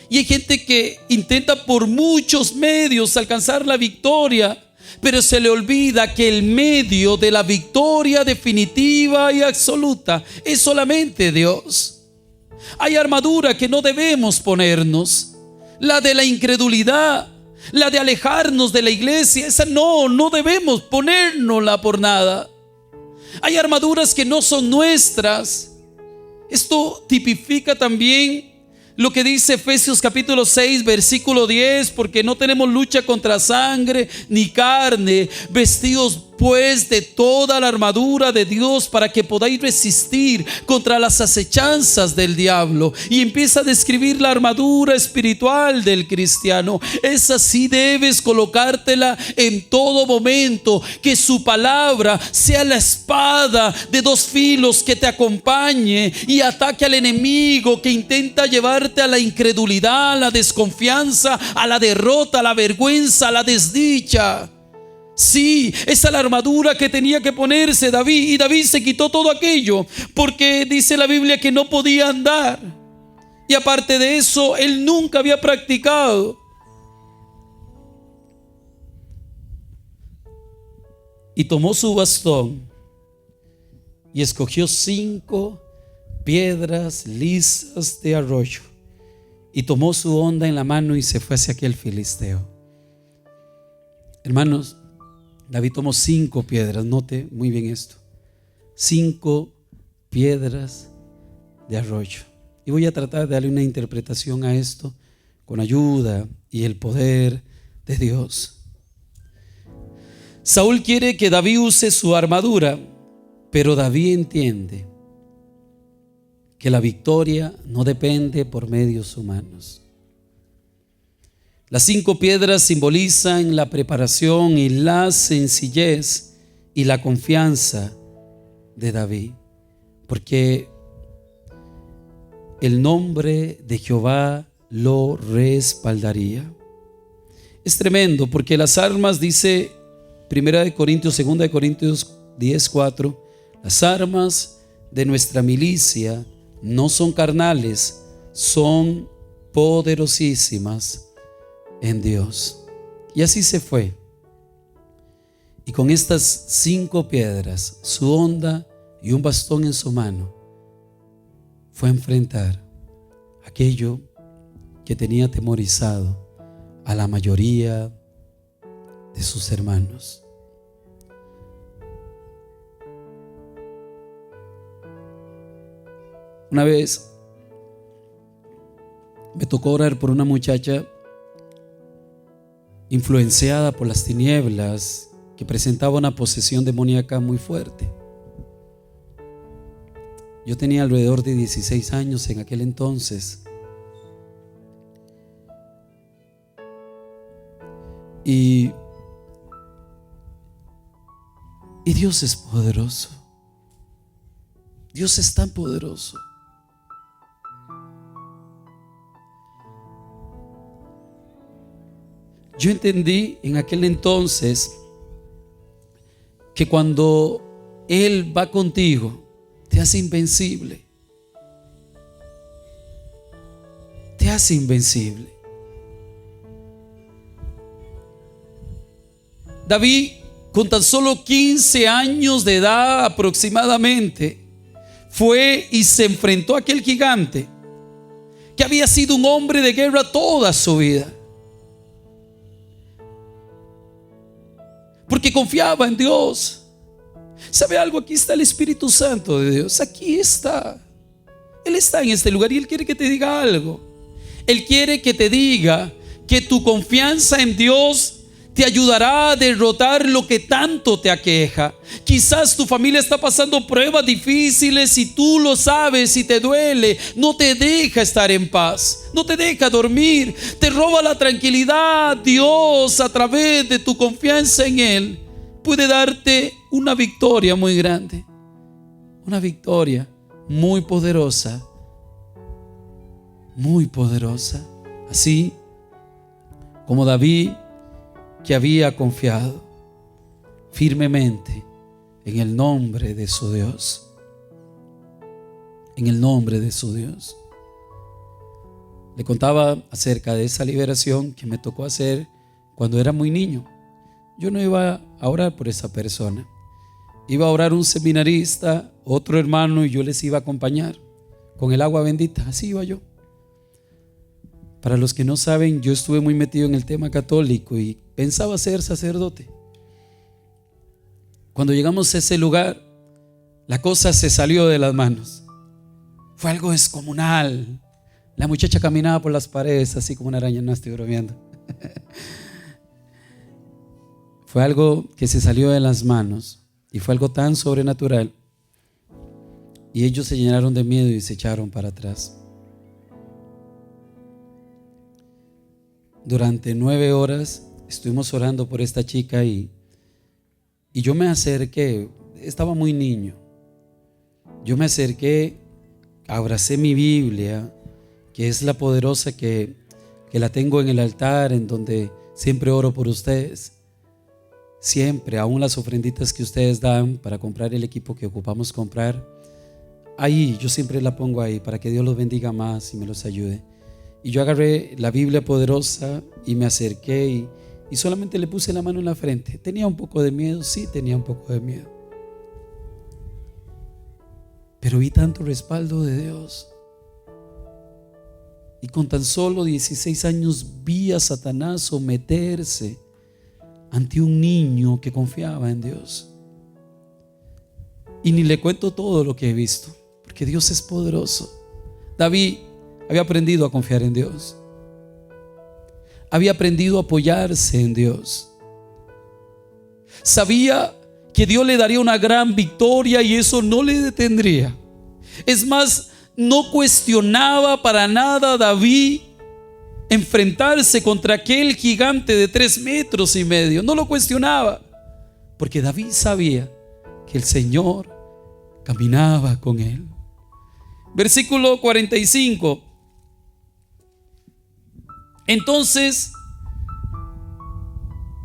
Y hay gente que intenta por muchos medios alcanzar la victoria, pero se le olvida que el medio de la victoria definitiva y absoluta es solamente Dios. Hay armadura que no debemos ponernos, la de la incredulidad, la de alejarnos de la iglesia. Esa no debemos ponérnosla por nada. Hay armaduras que no son nuestras. Esto tipifica también lo que dice Efesios capítulo 6 versículo 10, porque no tenemos lucha contra sangre ni carne, vestidos pues de toda la armadura de Dios para que podáis resistir contra las acechanzas del diablo. Y empieza a describir la armadura espiritual del cristiano. Esa sí debes colocártela en todo momento, que su palabra sea la espada de dos filos que te acompañe y ataque al enemigo que intenta llevarte a la incredulidad, a la desconfianza, a la derrota, a la vergüenza, a la desdicha. Sí, esa es la armadura que tenía que ponerse David, y David se quitó todo aquello porque dice la Biblia que no podía andar, y aparte de eso él nunca había practicado. Y tomó su bastón y escogió 5 piedras lisas de arroyo, y tomó su honda en la mano y se fue hacia aquel filisteo. Hermanos, David tomó 5 piedras, note muy bien esto, 5 piedras de arroyo. Y voy a tratar de darle una interpretación a esto con ayuda y el poder de Dios. Saúl quiere que David use su armadura, pero David entiende que la victoria no depende por medios humanos. Las 5 piedras simbolizan la preparación y la sencillez y la confianza de David, porque el nombre de Jehová lo respaldaría. Es tremendo, porque las armas, dice 1 Corintios, 2 Corintios 10:4, las armas de nuestra milicia no son carnales, son poderosísimas en Dios. Y así se fue. Y con estas 5 piedras, su honda y un bastón en su mano, fue a enfrentar aquello que tenía atemorizado a la mayoría de sus hermanos. Una vez me tocó orar por una muchacha influenciada por las tinieblas, que presentaba una posesión demoníaca muy fuerte. Yo tenía alrededor de 16 años en aquel entonces, y Dios es poderoso. Dios es tan poderoso. Yo entendí en aquel entonces que cuando Él va contigo, te hace invencible. Te hace invencible. David, con tan solo 15 años de edad aproximadamente, fue y se enfrentó a aquel gigante que había sido un hombre de guerra toda su vida, porque confiaba en Dios. ¿Sabe algo? Aquí está el Espíritu Santo de Dios. Aquí está. Él está en este lugar y Él quiere que te diga algo. Él quiere que te diga que tu confianza en Dios te ayudará a derrotar lo que tanto te aqueja. Quizás tu familia está pasando pruebas difíciles y tú lo sabes y te duele. No te deja estar en paz, no te deja dormir, te roba la tranquilidad. Dios, a través de tu confianza en Él, puede darte una victoria muy grande, una victoria muy poderosa, muy poderosa. Así como David, que había confiado firmemente en el nombre de su Dios, en el nombre de su Dios. Le contaba acerca de esa liberación que me tocó hacer cuando era muy niño. yo no iba a orar por esa persona. Iba a orar un seminarista, otro hermano, y yo les iba a acompañar con el agua bendita. Así iba yo. Para los que no saben, yo estuve muy metido en el tema católico y pensaba ser sacerdote. Cuando llegamos a ese lugar, la cosa se salió de las manos. Fue algo descomunal. La muchacha caminaba por las paredes así como una araña. No estoy bromeando. Fue algo que se salió de las manos y fue algo tan sobrenatural. Y ellos se llenaron de miedo y se echaron para atrás. Durante 9 horas estuvimos orando por esta chica y yo me acerqué. Estaba muy niño. Yo me acerqué, abracé mi Biblia, que es la poderosa que la tengo en el altar, en donde siempre oro por ustedes. Siempre, aún las ofrenditas que ustedes dan para comprar el equipo que ocupamos comprar, ahí yo siempre la pongo ahí para que Dios los bendiga más y me los ayude. Y yo agarré la Biblia poderosa y me acerqué y solamente le puse la mano en la frente. Tenía un poco de miedo, sí, tenía un poco de miedo. Pero vi tanto respaldo de Dios. Y con tan solo 16 años vi a Satanás someterse ante un niño que confiaba en Dios. Y ni le cuento todo lo que he visto, porque Dios es poderoso. David había aprendido a confiar en Dios. Había aprendido a apoyarse en Dios. Sabía que Dios le daría una gran victoria y eso no le detendría. Es más, no cuestionaba para nada a David enfrentarse contra aquel gigante de 3,5 metros. No lo cuestionaba, porque David sabía que el Señor caminaba con él. Versículo 45. Entonces,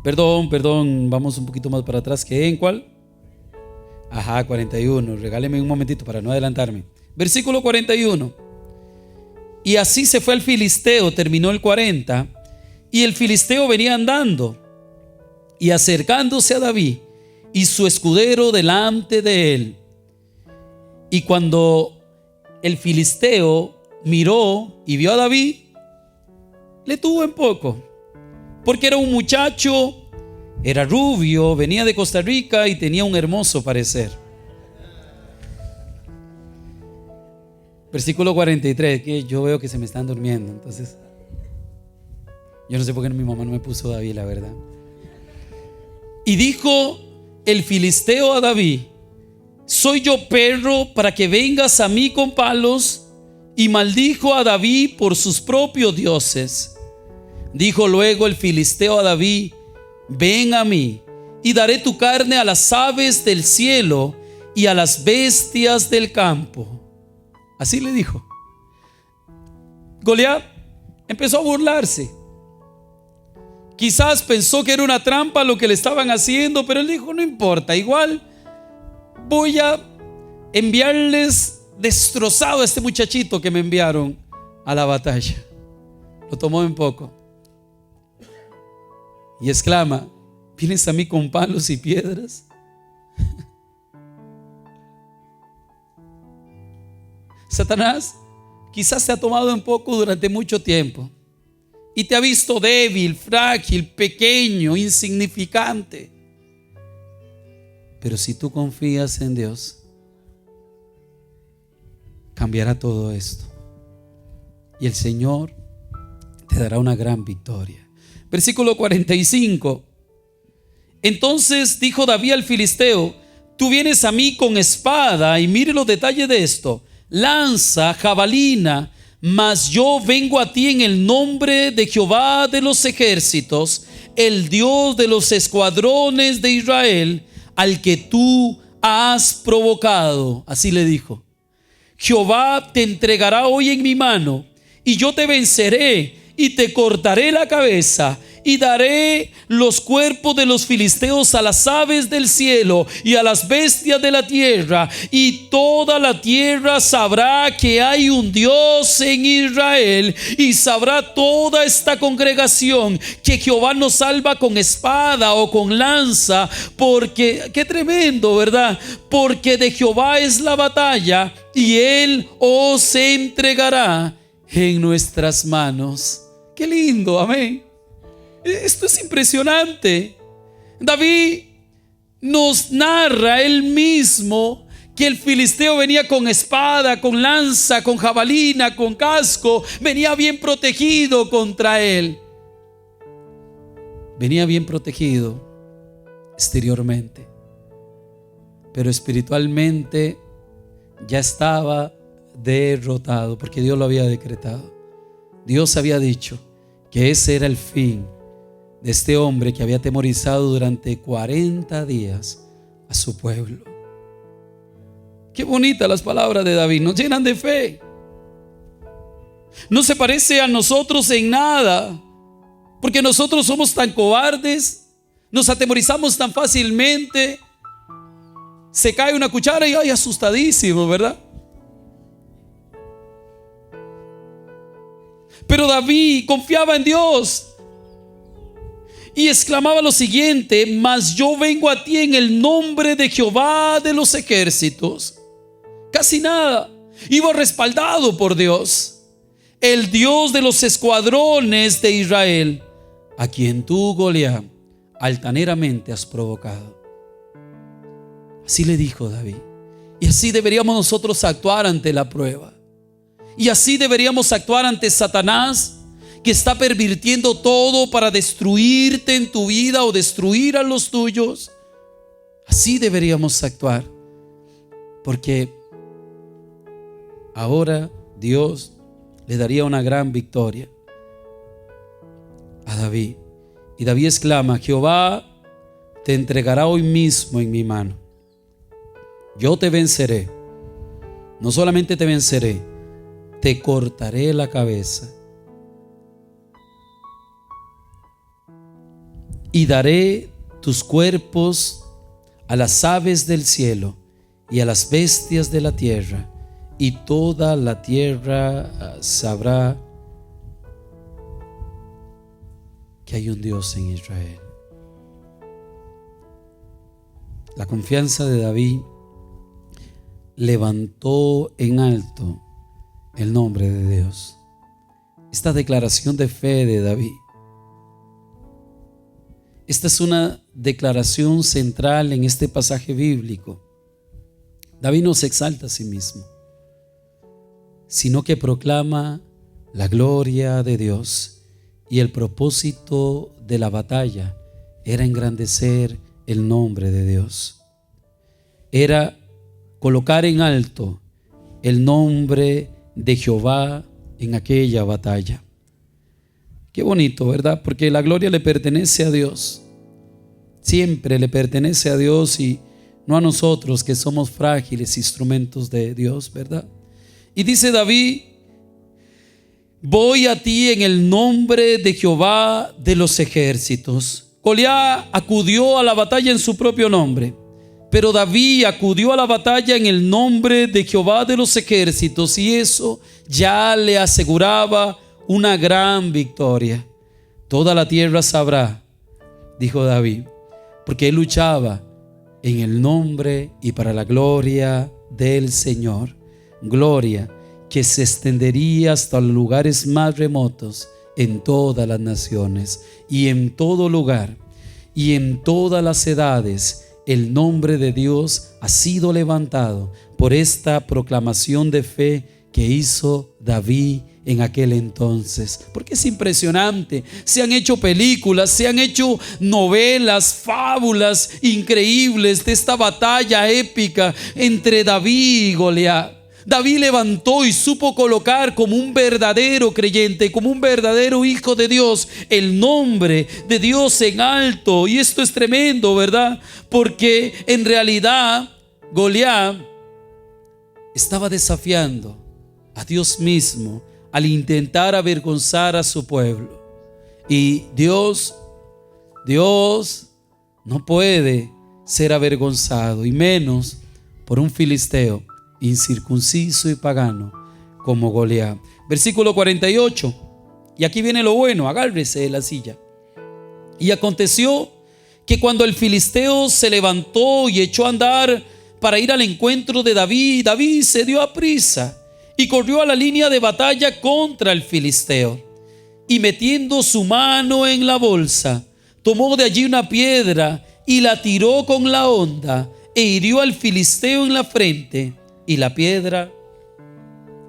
perdón, vamos un poquito más para atrás. ¿Qué? ¿En cuál? 41. Regáleme un momentito para no adelantarme. Versículo 41. Y así se fue el filisteo, terminó el 40. Y el filisteo venía andando y acercándose a David y su escudero delante de él. Y cuando el filisteo miró y vio a David, le tuvo en poco, porque era un muchacho, era rubio, venía de Costa Rica y tenía un hermoso parecer. Versículo 43, que yo veo que se me están durmiendo, entonces yo no sé por qué mi mamá no me puso David, la verdad. Y dijo el filisteo a David: ¿soy yo perro para que vengas a mí con palos? Y maldijo a David por sus propios dioses. Dijo luego el filisteo a David: ven a mí y daré tu carne a las aves del cielo y a las bestias del campo. Así le dijo. Goliat empezó a burlarse. Quizás pensó que era una trampa lo que le estaban haciendo, pero él dijo: no importa, igual voy a enviarles destrozado a este muchachito que me enviaron a la batalla. Lo tomó en poco y exclama: ¿vienes a mí con palos y piedras? Satanás quizás te ha tomado en poco durante mucho tiempo y te ha visto débil, frágil, pequeño, insignificante. Pero si tú confías en Dios, cambiará todo esto y el Señor te dará una gran victoria. Versículo 45. Entonces dijo David al filisteo: tú vienes a mí con espada, y mire los detalles de esto, lanza, jabalina, mas yo vengo a ti en el nombre de Jehová de los ejércitos, el Dios de los escuadrones de Israel, al que tú has provocado. Así le dijo: Jehová te entregará hoy en mi mano, y yo te venceré y te cortaré la cabeza, y daré los cuerpos de los filisteos a las aves del cielo y a las bestias de la tierra, y toda la tierra sabrá que hay un Dios en Israel, y sabrá toda esta congregación que Jehová nos salva con espada o con lanza, porque, qué tremendo, ¿verdad? Porque de Jehová es la batalla, y Él os entregará en nuestras manos. Qué lindo, amén. Esto es impresionante. David nos narra él mismo que el filisteo venía con espada, con lanza, con jabalina, con casco, venía bien protegido contra él. Venía bien protegido exteriormente, pero espiritualmente ya estaba derrotado, porque Dios lo había decretado. Dios había dicho que ese era el fin de este hombre que había atemorizado durante 40 días a su pueblo. Qué bonitas las palabras de David, nos llenan de fe. No se parece a nosotros en nada, porque nosotros somos tan cobardes, nos atemorizamos tan fácilmente. Se cae una cuchara y ay, asustadísimo, ¿verdad? Pero David confiaba en Dios y exclamaba lo siguiente: mas yo vengo a ti en el nombre de Jehová de los ejércitos. Casi nada, iba respaldado por Dios, el Dios de los escuadrones de Israel, a quien tú, Goliat, altaneramente has provocado. Así le dijo David. Y así deberíamos nosotros actuar ante la prueba. Y así deberíamos actuar ante Satanás, que está pervirtiendo todo para destruirte en tu vida o destruir a los tuyos. Así deberíamos actuar, porque ahora Dios le daría una gran victoria a David. Y David exclama: Jehová te entregará hoy mismo en mi mano. Yo te venceré. No solamente te venceré, te cortaré la cabeza y daré tus cuerpos a las aves del cielo y a las bestias de la tierra, y toda la tierra sabrá que hay un Dios en Israel. La confianza de David levantó en alto el nombre de Dios. Esta declaración de fe de David, esta es una declaración central en este pasaje bíblico. David no se exalta a sí mismo, sino que proclama la gloria de Dios, y el propósito de la batalla era engrandecer el nombre de Dios. Era colocar en alto el nombre de Jehová en aquella batalla. Qué bonito, ¿verdad? Porque la gloria le pertenece a Dios. Siempre le pertenece a Dios y no a nosotros, que somos frágiles instrumentos de Dios, ¿verdad? Y dice David: voy a ti en el nombre de Jehová de los ejércitos. Goliat acudió a la batalla en su propio nombre, pero David acudió a la batalla en el nombre de Jehová de los ejércitos, y eso ya le aseguraba una gran victoria. Toda la tierra sabrá, dijo David, porque él luchaba en el nombre y para la gloria del Señor. Gloria que se extendería hasta los lugares más remotos, en todas las naciones y en todo lugar y en todas las edades. El nombre de Dios ha sido levantado por esta proclamación de fe que hizo David en aquel entonces. Porque es impresionante. Se han hecho películas, se han hecho novelas, fábulas increíbles de esta batalla épica entre David y Goliat. David levantó y supo colocar como un verdadero creyente, como un verdadero hijo de Dios, el nombre de Dios en alto. Y esto es tremendo, ¿verdad? Porque en realidad Goliat estaba desafiando a Dios mismo al intentar avergonzar a su pueblo. Y Dios Dios no puede ser avergonzado, y menos por un filisteo incircunciso y pagano como Goliat. Versículo 48. Y aquí viene lo bueno, agárrese de la silla. Y aconteció que cuando el filisteo se levantó y echó a andar para ir al encuentro de David, David se dio a prisa y corrió a la línea de batalla contra el filisteo. Y metiendo su mano en la bolsa, tomó de allí una piedra y la tiró con la honda e hirió al filisteo en la frente, y la piedra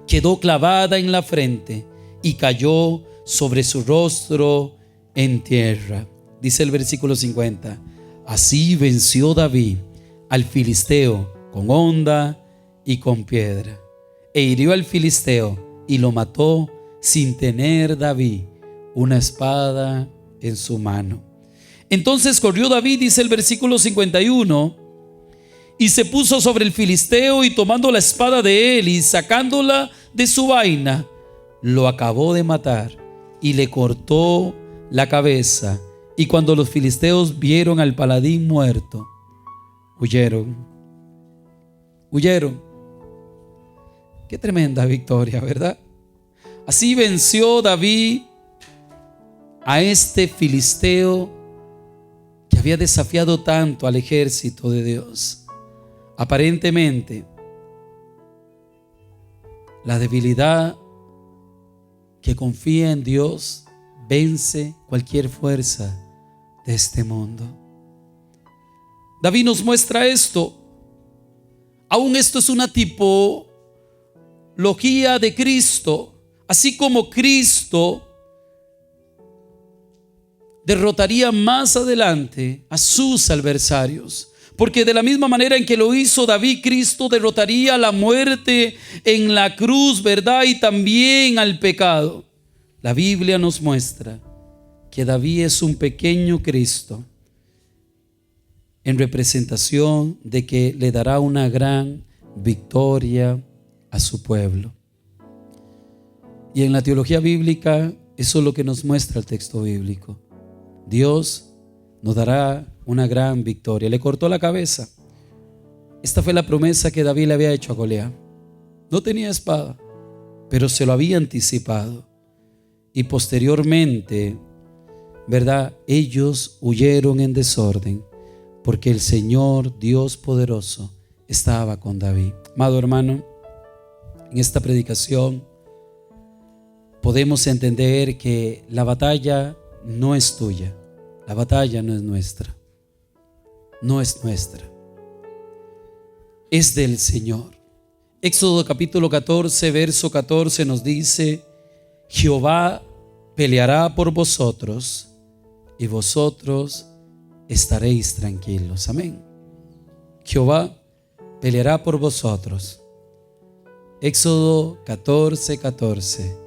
quedó clavada en la frente y cayó sobre su rostro en tierra. Dice el versículo 50: así venció David al filisteo con honda y con piedra, e hirió al filisteo y lo mató sin tener David una espada en su mano. Entonces corrió David, dice el versículo 51, y se puso sobre el filisteo, y tomando la espada de él y sacándola de su vaina, lo acabó de matar y le cortó la cabeza. Y cuando los filisteos vieron al paladín muerto, huyeron. Qué tremenda victoria, ¿verdad? Así venció David a este filisteo que había desafiado tanto al ejército de Dios. Aparentemente, la debilidad que confía en Dios vence cualquier fuerza de este mundo. David nos muestra esto. Aún esto es una tipología de Cristo. Así como Cristo derrotaría más adelante a sus adversarios, porque de la misma manera en que lo hizo David, Cristo derrotaría la muerte en la cruz, ¿verdad? Y también al pecado. La Biblia nos muestra que David es un pequeño Cristo en representación de que le dará una gran victoria a su pueblo. Y en la teología bíblica, eso es lo que nos muestra el texto bíblico. Dios nos dará una gran victoria. Le cortó la cabeza. Esta fue la promesa que David le había hecho a Goliat. No tenía espada, pero se lo había anticipado. Y posteriormente, ¿verdad? Ellos huyeron en desorden, porque el Señor Dios poderoso estaba con David. Amado hermano, en esta predicación podemos entender que la batalla no es tuya. La batalla no es nuestra. No es nuestra. Es del Señor. Éxodo capítulo 14, verso 14 nos dice: Jehová peleará por vosotros y vosotros estaréis tranquilos. Amén. Jehová peleará por vosotros. Éxodo 14, 14.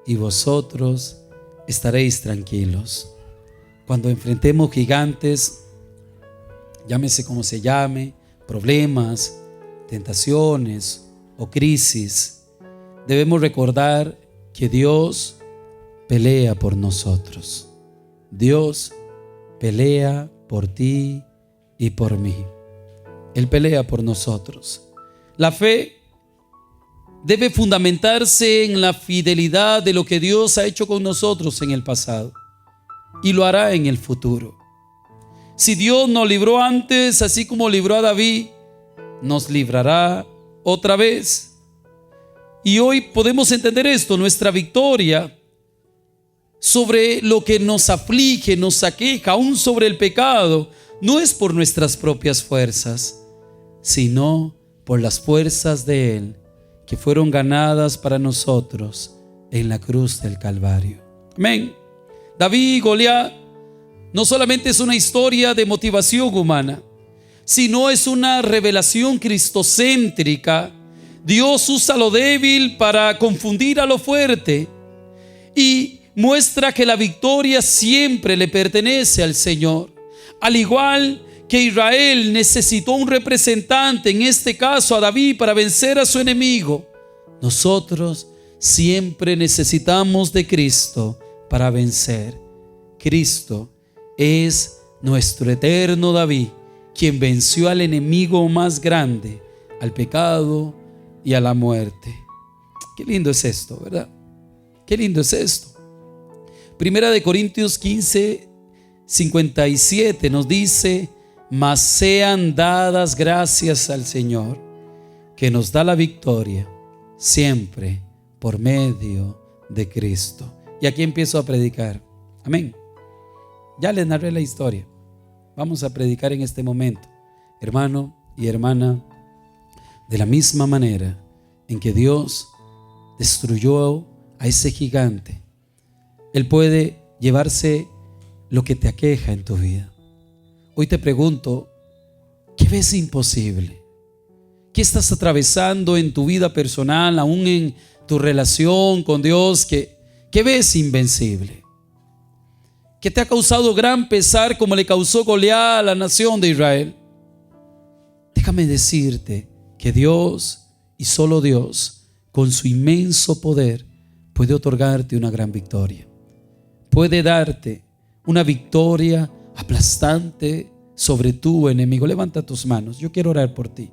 Y vosotros estaréis tranquilos. Cuando enfrentemos gigantes, llámese como se llame, problemas, tentaciones o crisis, debemos recordar que Dios pelea por nosotros. Dios pelea por ti y por mí. Él pelea por nosotros. La fe debe fundamentarse en la fidelidad de lo que Dios ha hecho con nosotros en el pasado y lo hará en el futuro. Si Dios nos libró antes, así como libró a David, nos librará otra vez. Y hoy podemos entender esto: nuestra victoria sobre lo que nos aflige, nos aqueja, aún sobre el pecado, no es por nuestras propias fuerzas, sino por las fuerzas de Él, que fueron ganadas para nosotros en la cruz del Calvario. Amén. David y Goliat no solamente es una historia de motivación humana, sino es una revelación cristocéntrica. Dios usa lo débil para confundir a lo fuerte y muestra que la victoria siempre le pertenece al Señor. Al igual que Israel necesitó un representante, en este caso a David, para vencer a su enemigo, nosotros siempre necesitamos de Cristo para vencer. Cristo es nuestro eterno David, quien venció al enemigo más grande, al pecado y a la muerte. Qué lindo es esto, ¿verdad? Qué lindo es esto. Primera de Corintios 15, 57 nos dice: mas sean dadas gracias al Señor, que nos da la victoria siempre por medio de Cristo. Y aquí empiezo a predicar. Amén. Ya les narré la historia. Vamos a predicar en este momento, hermano y hermana, de la misma manera en que Dios destruyó a ese gigante. Él puede llevarse lo que te aqueja en tu vida. Hoy te pregunto, ¿qué ves imposible? ¿Qué estás atravesando en tu vida personal, aún en tu relación con Dios? ¿Qué ves invencible? ¿Qué te ha causado gran pesar como le causó Goliat a la nación de Israel? Déjame decirte que Dios, y solo Dios, con su inmenso poder, puede otorgarte una gran victoria. Puede darte una victoria aplastante sobre tu enemigo. Levanta tus manos, yo quiero orar por ti.